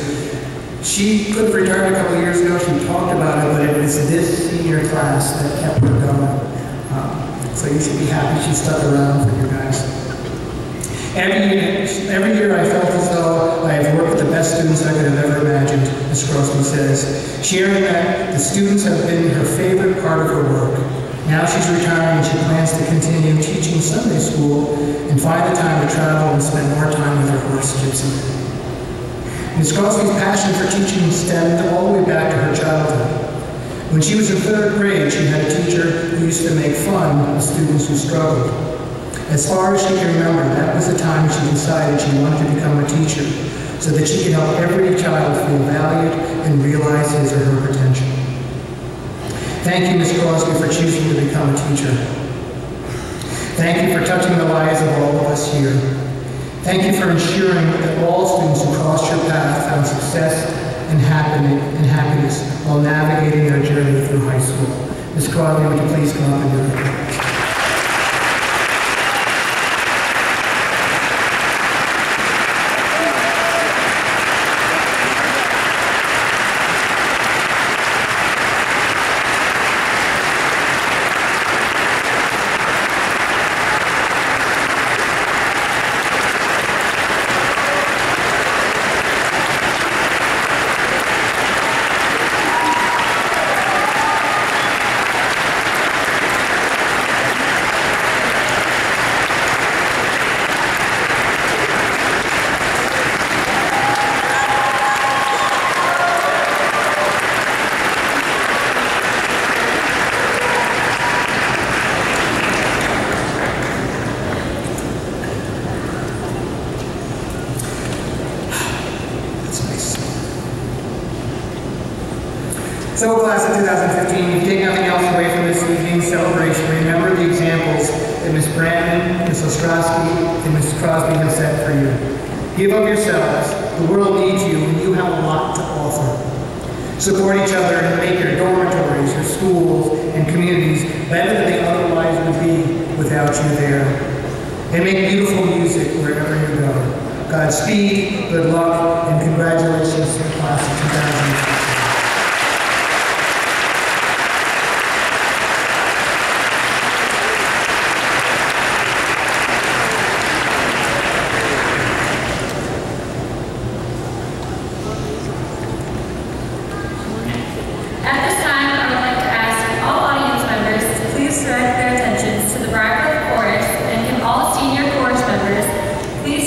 She could have retired a couple of years ago. She talked about it, but it was this senior class that kept her going. So you should be happy she stuck around for you guys. Every year I felt as though I have worked with the best students I could have ever imagined, Ms. Crosby says, sharing that the students have been her favorite part of her work. Now she's retiring and she plans to continue teaching Sunday school and find the time to travel and spend more time with her horse, Gypsy. Ms. Crosby's passion for teaching stemmed all the way back to her childhood. When she was in 3rd grade, she had a teacher who used to make fun of students who struggled. As far as she can remember, that was the time she decided she wanted to become a teacher so that she could help every child feel valued and realize his or her potential. Thank you, Ms. Crosby, for choosing to become a teacher. Thank you for touching the lives of all of us here. Thank you for ensuring that all students who crossed your path found success and happiness while navigating their journey through high school. Ms. Crosby, would you please come up and do it? So, class of 2015, if you take nothing else away from this evening's celebration, remember the examples that Ms. Brandon, Ms. Ostrowski, and Ms. Crosby have set for you. Give of yourselves. The world needs you, and you have a lot to offer. Support each other and make your dormitories, your schools, and communities better than they otherwise would be without you there. And make beautiful music wherever you go. Godspeed, good luck, and congratulations to the class of 2015.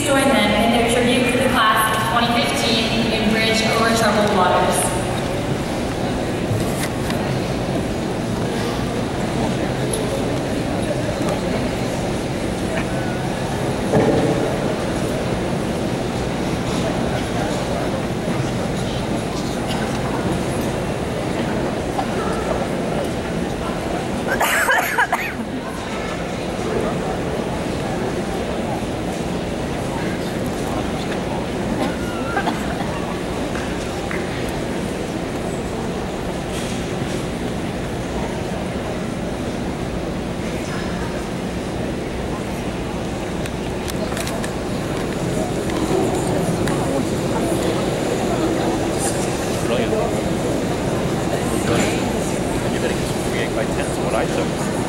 Join them in their tribute to the class of 2015 in Bridge Over Troubled Waters. That's what I took.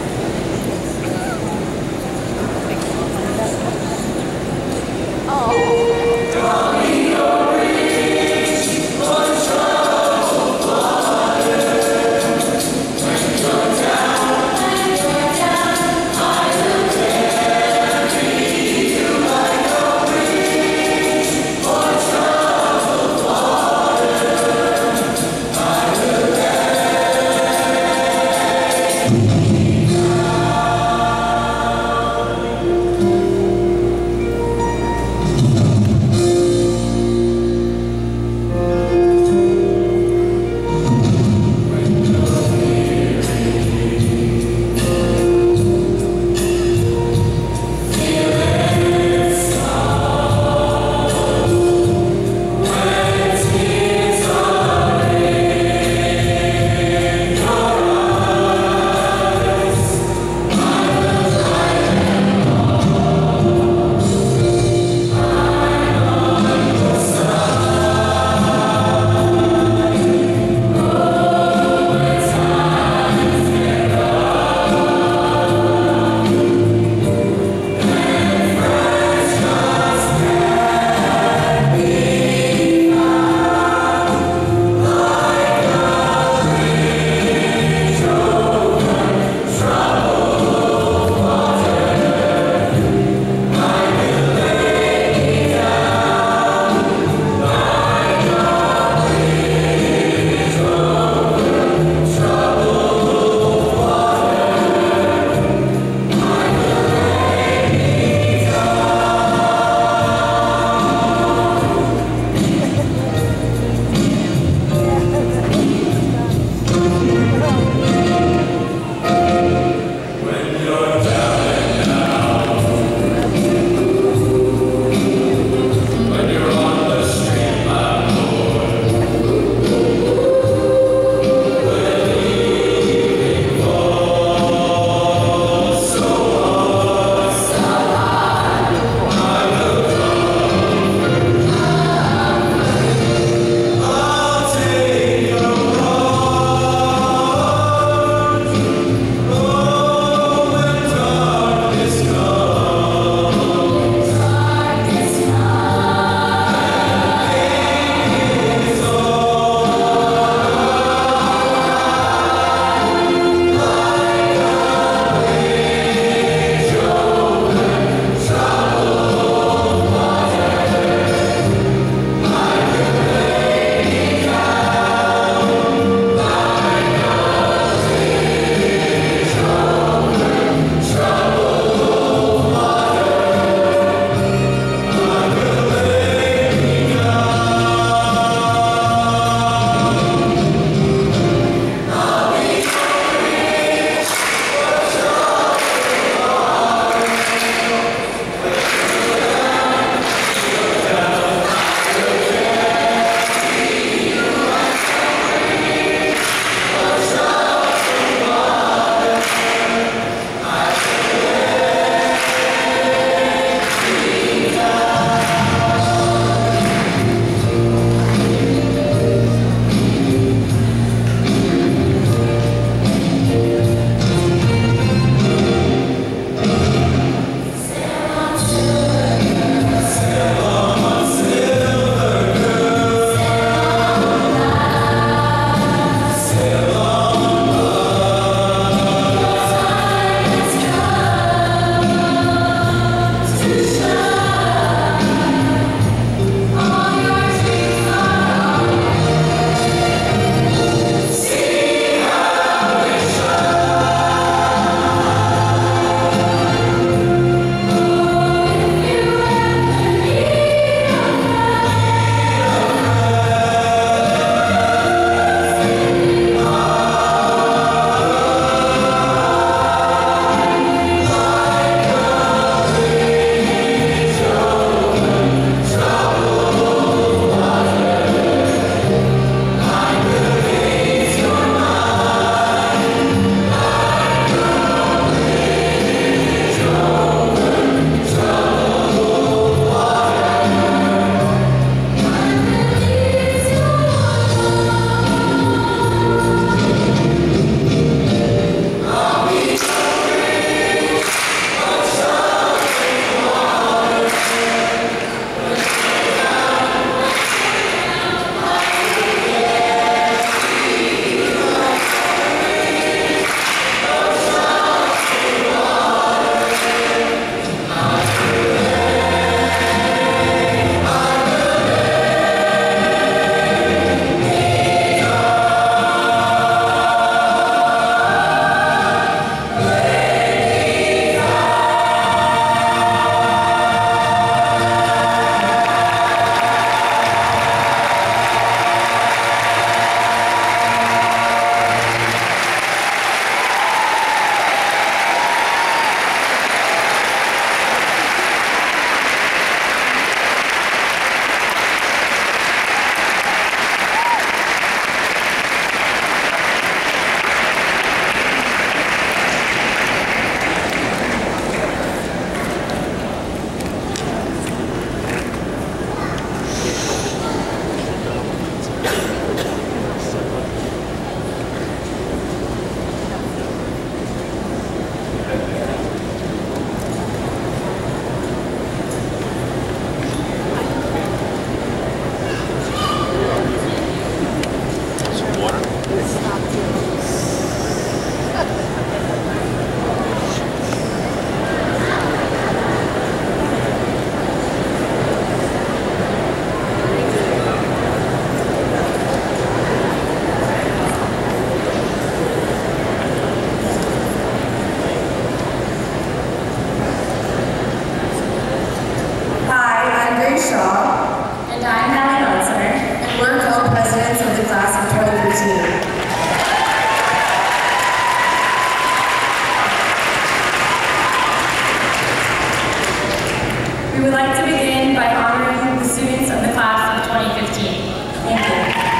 would like to begin by honoring the students of the class of 2015. Thank you.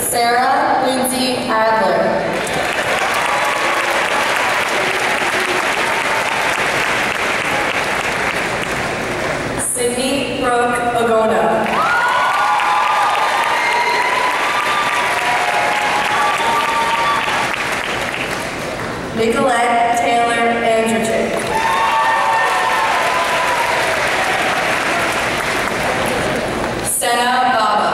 Sarah Lindsay Adler. Sydney Brooke Ogona. Nicolette Taylor Andrich. Senna Baba.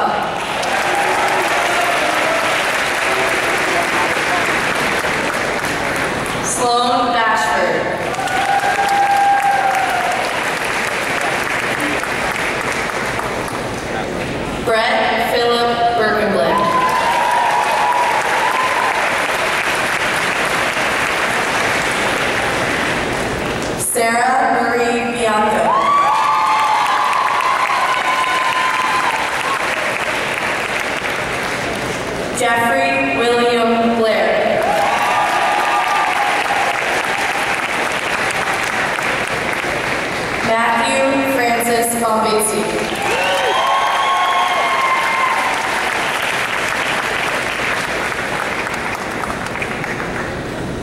Sloan Bashford. Brett Philip Birkenblick. Sarah Marie Bianco. Jeffrey William Blair. Matthew Francis Bombasi.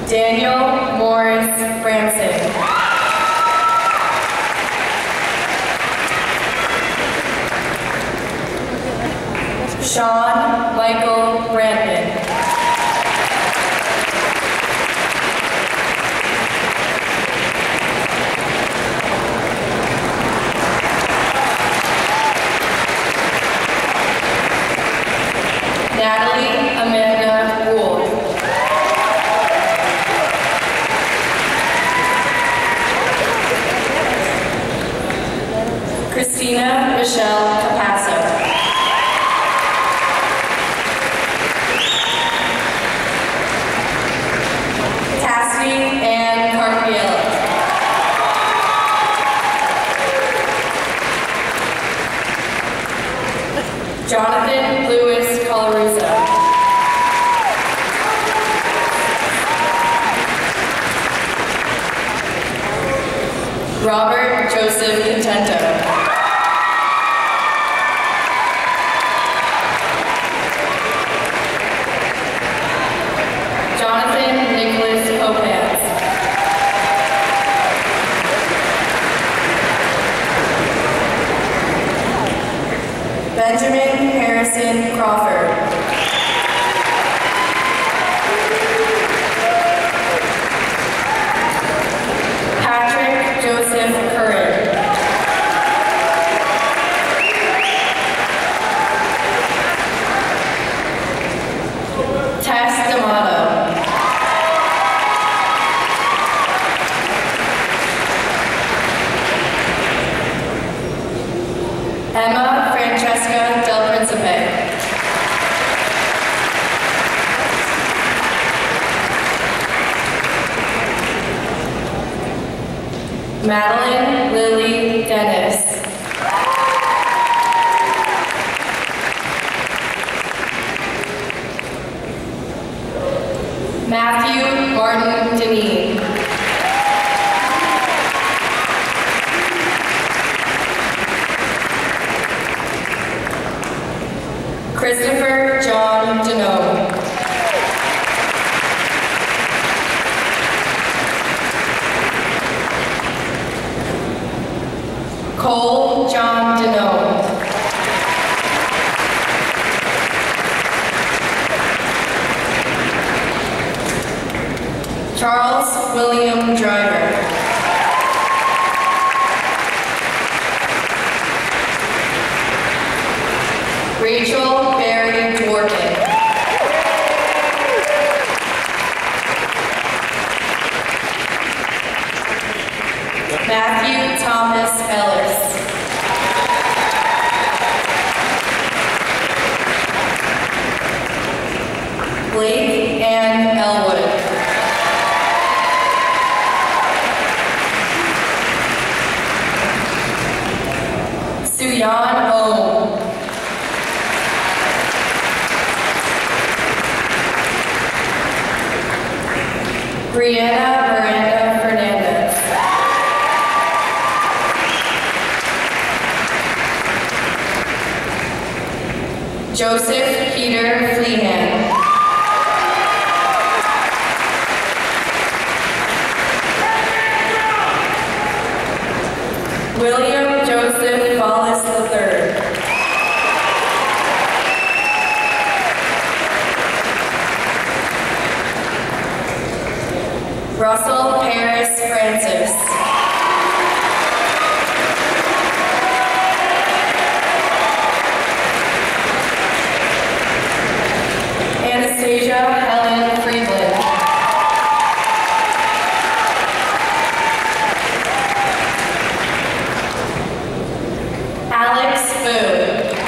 Daniel Morris Branson. Sean Michael Brandman. Natalie Amanda Gould. Christina Michelle Capasso. Cassidy Ann Carpiello. Jonathan Lewis Colarusso. Robert Joseph Contento. Jonathan Nicholas Popans. Benjamin Harrison Crawford. Patrick Joseph Curran. Tess D'Amato. Emma Francesca Del Principe. Madeline Lily Dennis. Matthew Martin Deneen. Christopher John Denome. Cole John Denome. Matthew Thomas Ellis. Blake Ann Elwood. Suyan O. Brianna Miranda Fernandez. Joseph Peter Fleehan. William Joseph Wallace III. Russell Paris Francis. Anastasia Helen Friedland. Alex Boo.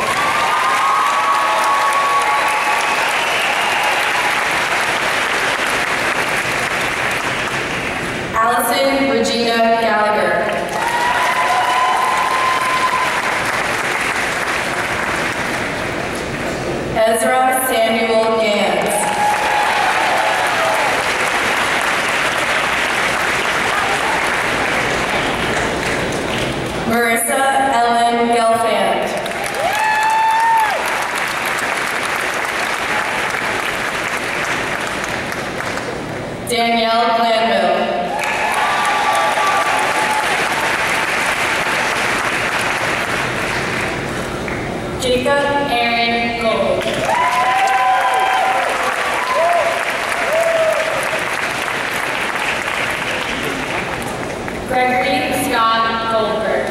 Allison Regina Gallagher. Ezra Samuel Gans. Marissa Ellen Gelfand. Danielle Glanville. Jacob Aaron Gold. Gregory Scott Goldberg.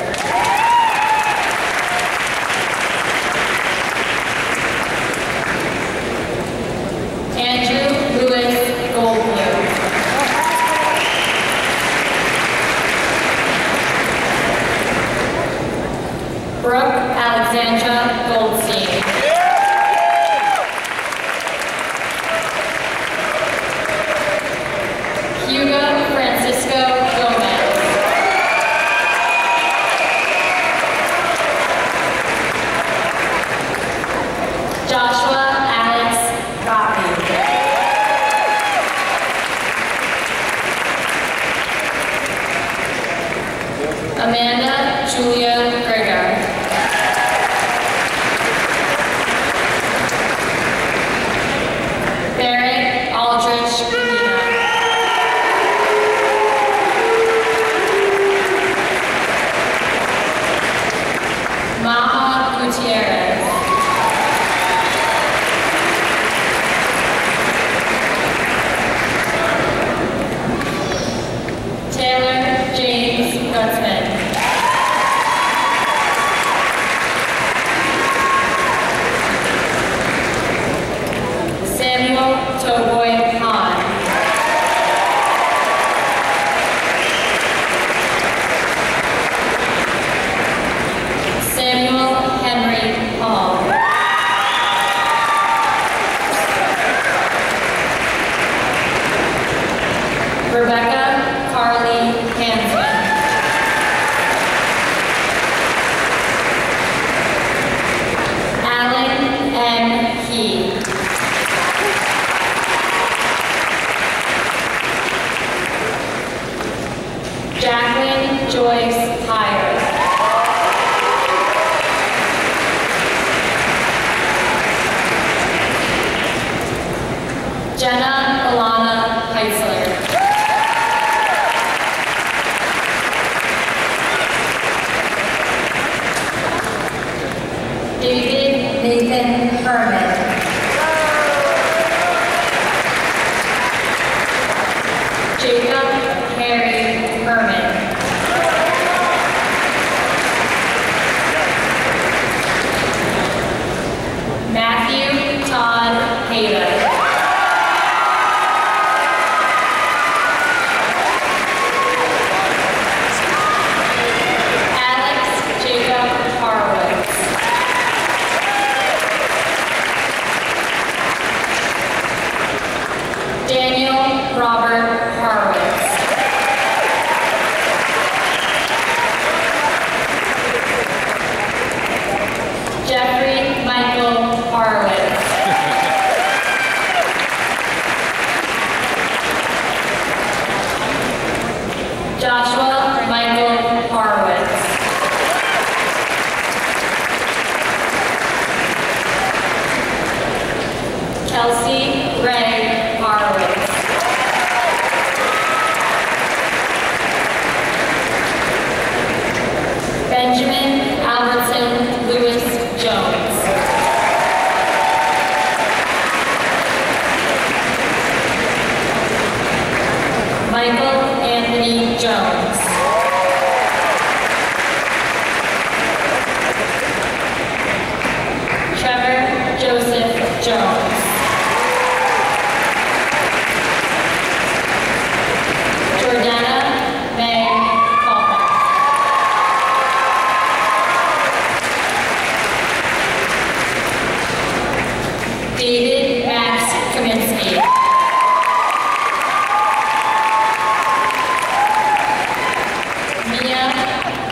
Andrew Lewis Goldblum. Brooke Alexandra Goldstein. Hugo Francisco Gomez. Joshua Alex Gottlieb. Amanda Julia Greger. Barrett Aldrich Medina. Maha Gutierrez. Taylor James Gutzman.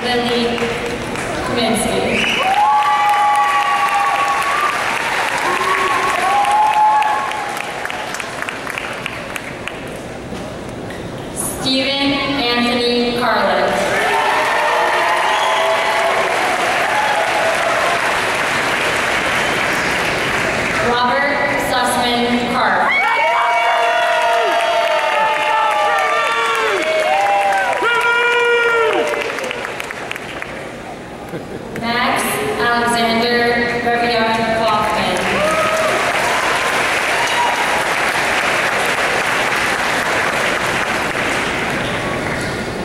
Lily Kaminsky. Stephen Anthony Carlin. Robert Sussman Carp. Max Alexander Beviar Kaufman.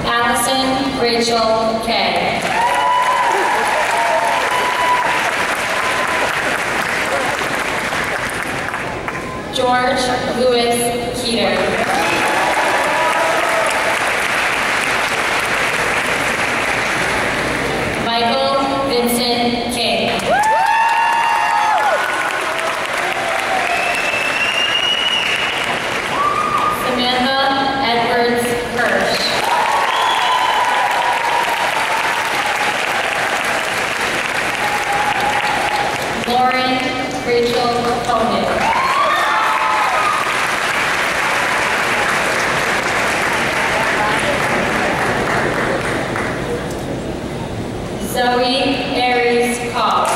Allison Rachel Kay. George Louis Keeter. Michael Vincent King. Samantha Edwards Hirsch. Lauren Rachel Conan. Zoe Aries Cobb.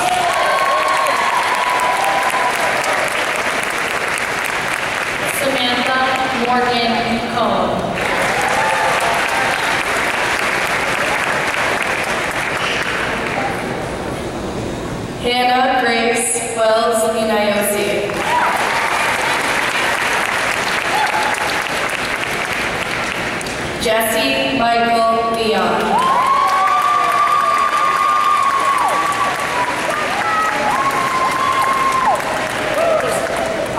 Samantha Morgan Cohn. Hannah Grace Wells Inayosi. Jesse Michael Leon.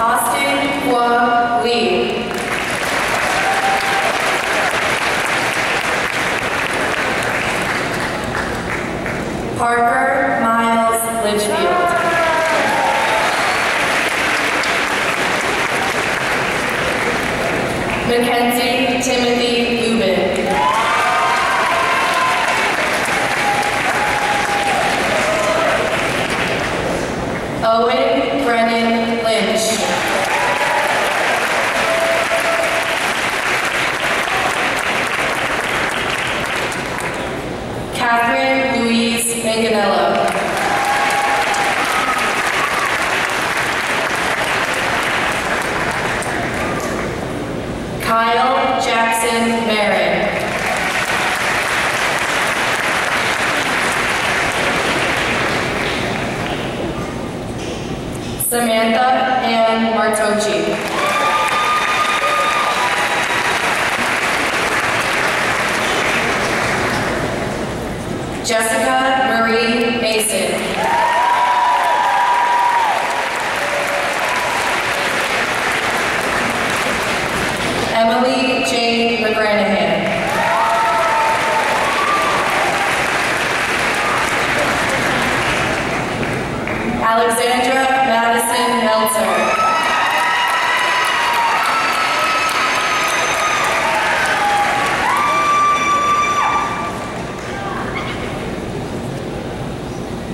Austin Hua Lee. Parker Miles Litchfield. Mackenzie Timothy Lubin. Owen Brennan Lynch. Catherine Louise Manganello. Kyle Jackson Marin. Samantha Ann Martochi. Jessica Marie Mason. Emily Jane McGranahan. Alexandra Madison Meltzer.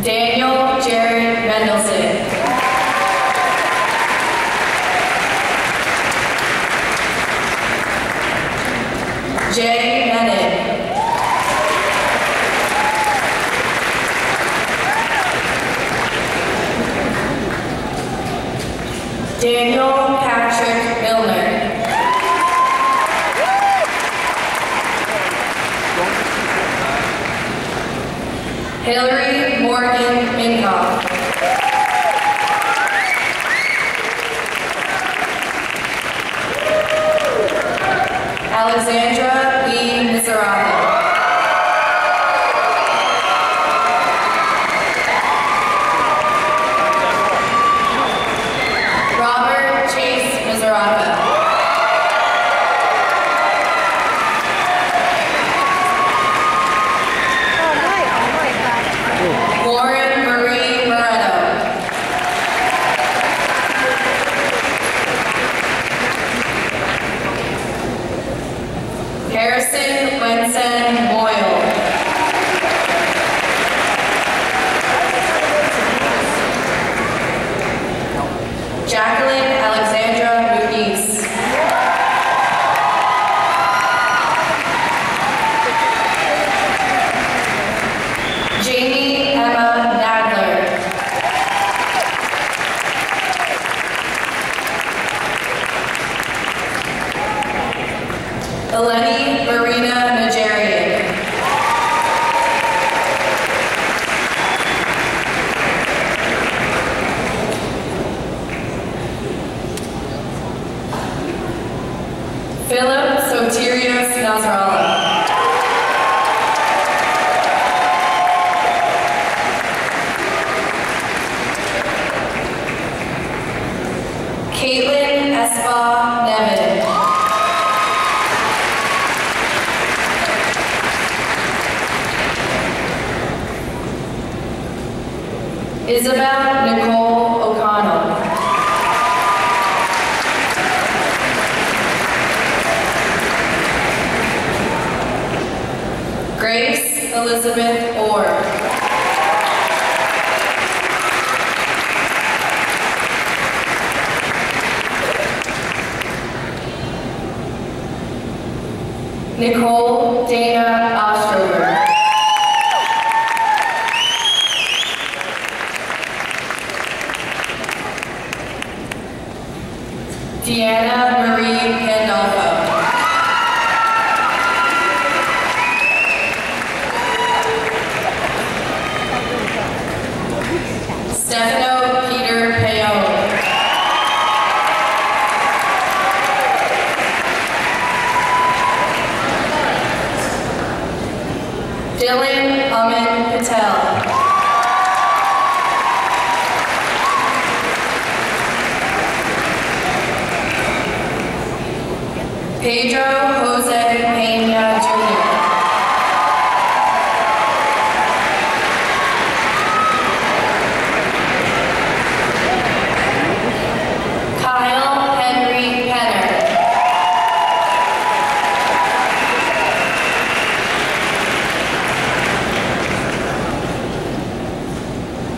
Daniel Jared Mendelson. Jay Menon. Daniel Patrick Milner. Hillary Morgan Minkoff. Alexandra Lee Miserato. Robert Chase Miserato. Lauren Marie Moretto. Isabel Nicole O'Connell. Grace Elizabeth Orr. Nicole Dana Ostrover. Deanna Marie Pandolfo. Stefano Peter Payon. Dylan Amin Patel. Pedro Jose Peña Jr. Kyle Henry Penner.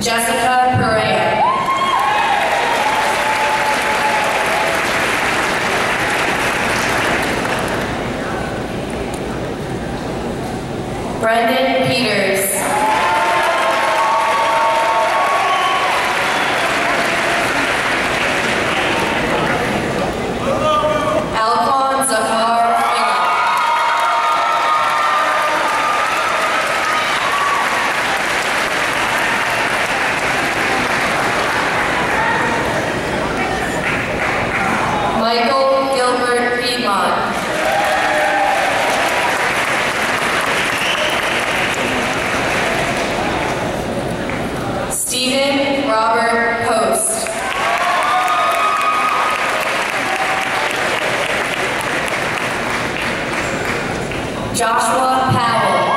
Jessica Perea. Brendan Peters. Alphonse Zahar Philip. Michael Gilbert Piedmont. Stephen Robert Post. Joshua Powell.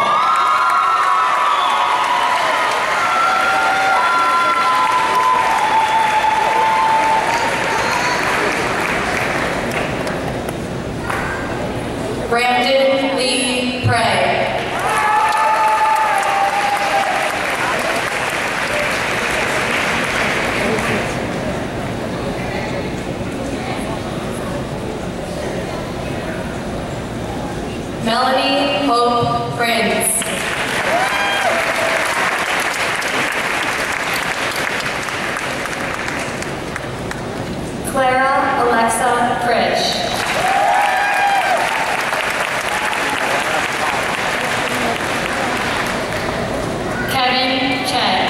Brandon Lee Prey. Melanie Hope Prince. Clara Alexa Pritch. Kevin Chen.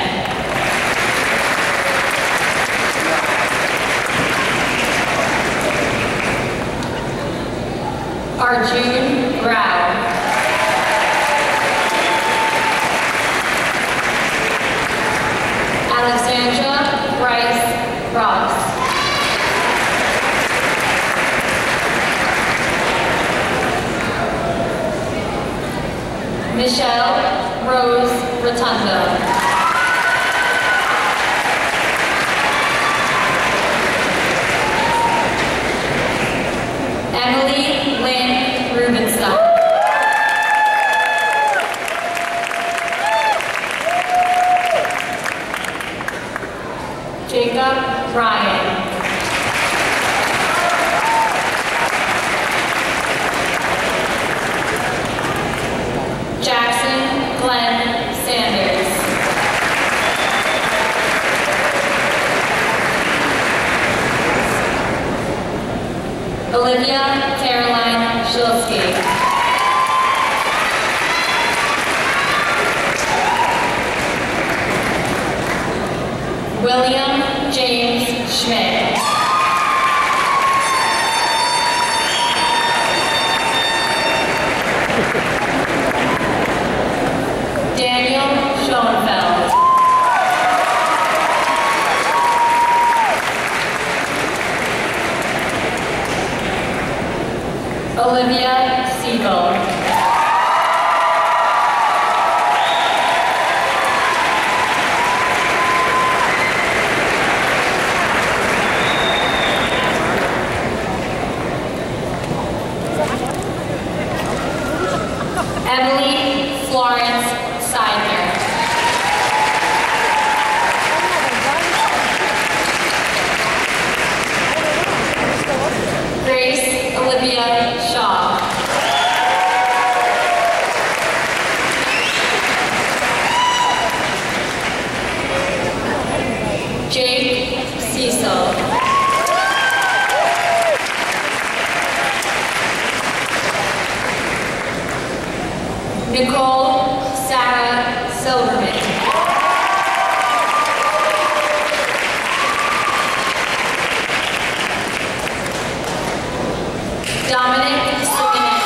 Arjun Rao. Alexandra Bryce Ross. Michelle Rose Rotundo. Emily Lynn Rubenstein. Jacob Ryan. Jackson Glenn Sanders. Olivia Caroline Shilsky. William James Schmidt. Daniel Schoenfeld. Olivia Siegel. Seidner. Grace Olivia Shaw. Jake Cecil. Nicole Sarah Silverman. Dominic Simonetti.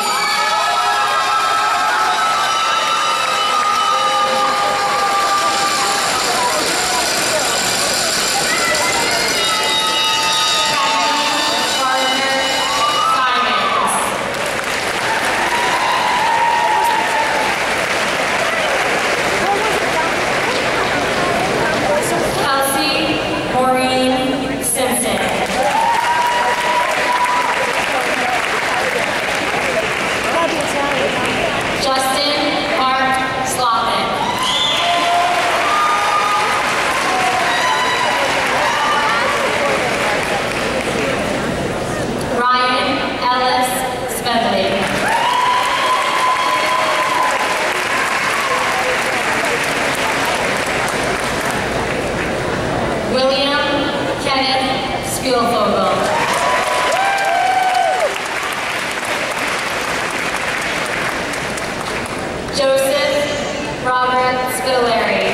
Joseph Robert Spilleri.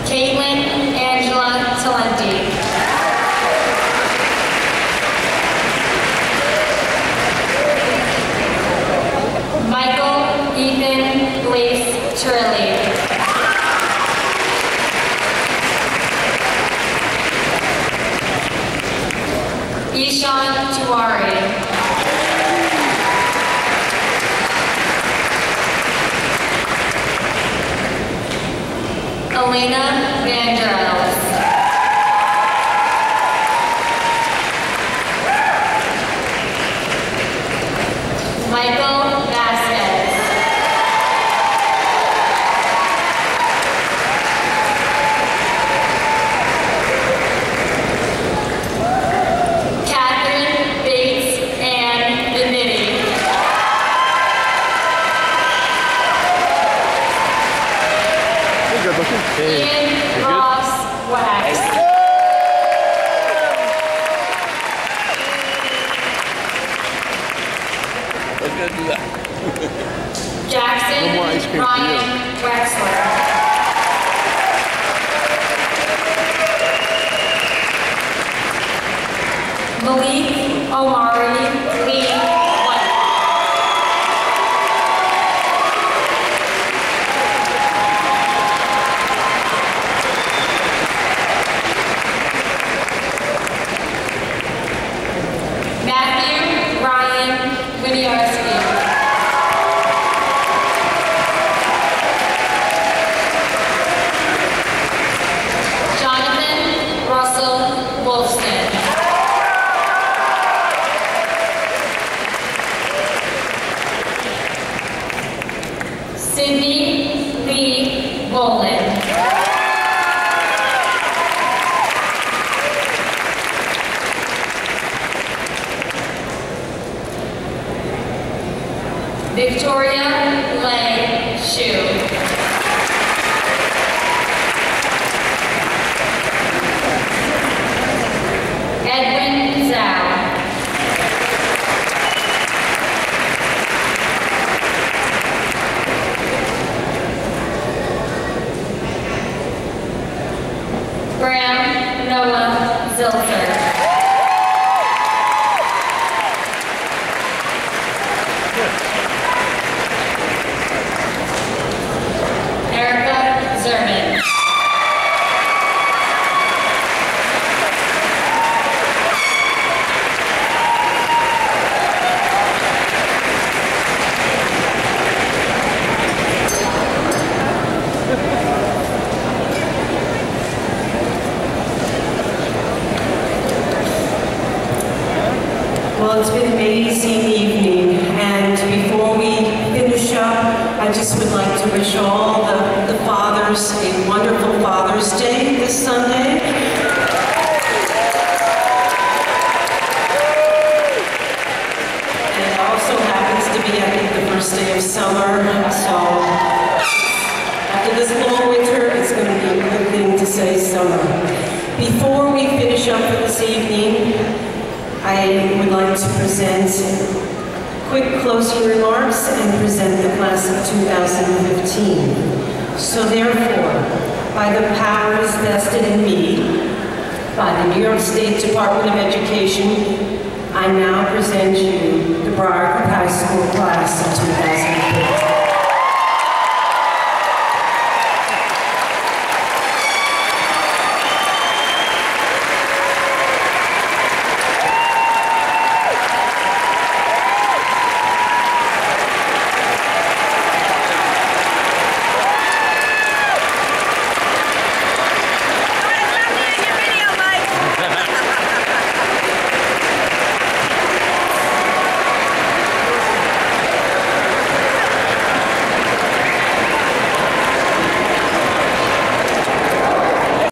Caitlin Angela Talenti. Michael Ethan Blaise Turley. Ishan Tiwari. Elena Vanderels. Michael Vasquez. Catherine Bates and Benity. Ian Ross Wax. Let's go do that. Jackson No more ice cream for you. Ryan Wexler. Malik Omari Lee White. Matthew Ryan Winiarski. Jonathan Russell Wolfson. Cindy Lee Bolin. Victoria Lay Shu. Edwin Zhao. Graham Noah Zilzer. Well, it's been an amazing evening, and before we finish up, I just would like to wish all the fathers a wonderful Father's Day this Sunday. And it also happens to be, I think, the first day of summer, so after this long winter, it's going to be a good thing to say summer. Before we finish up for this evening, I would like to present quick closing remarks and present the class of 2015. So therefore, by the powers vested in me by the New York State Department of Education, I now present you the Briarcliff High School class of 2015.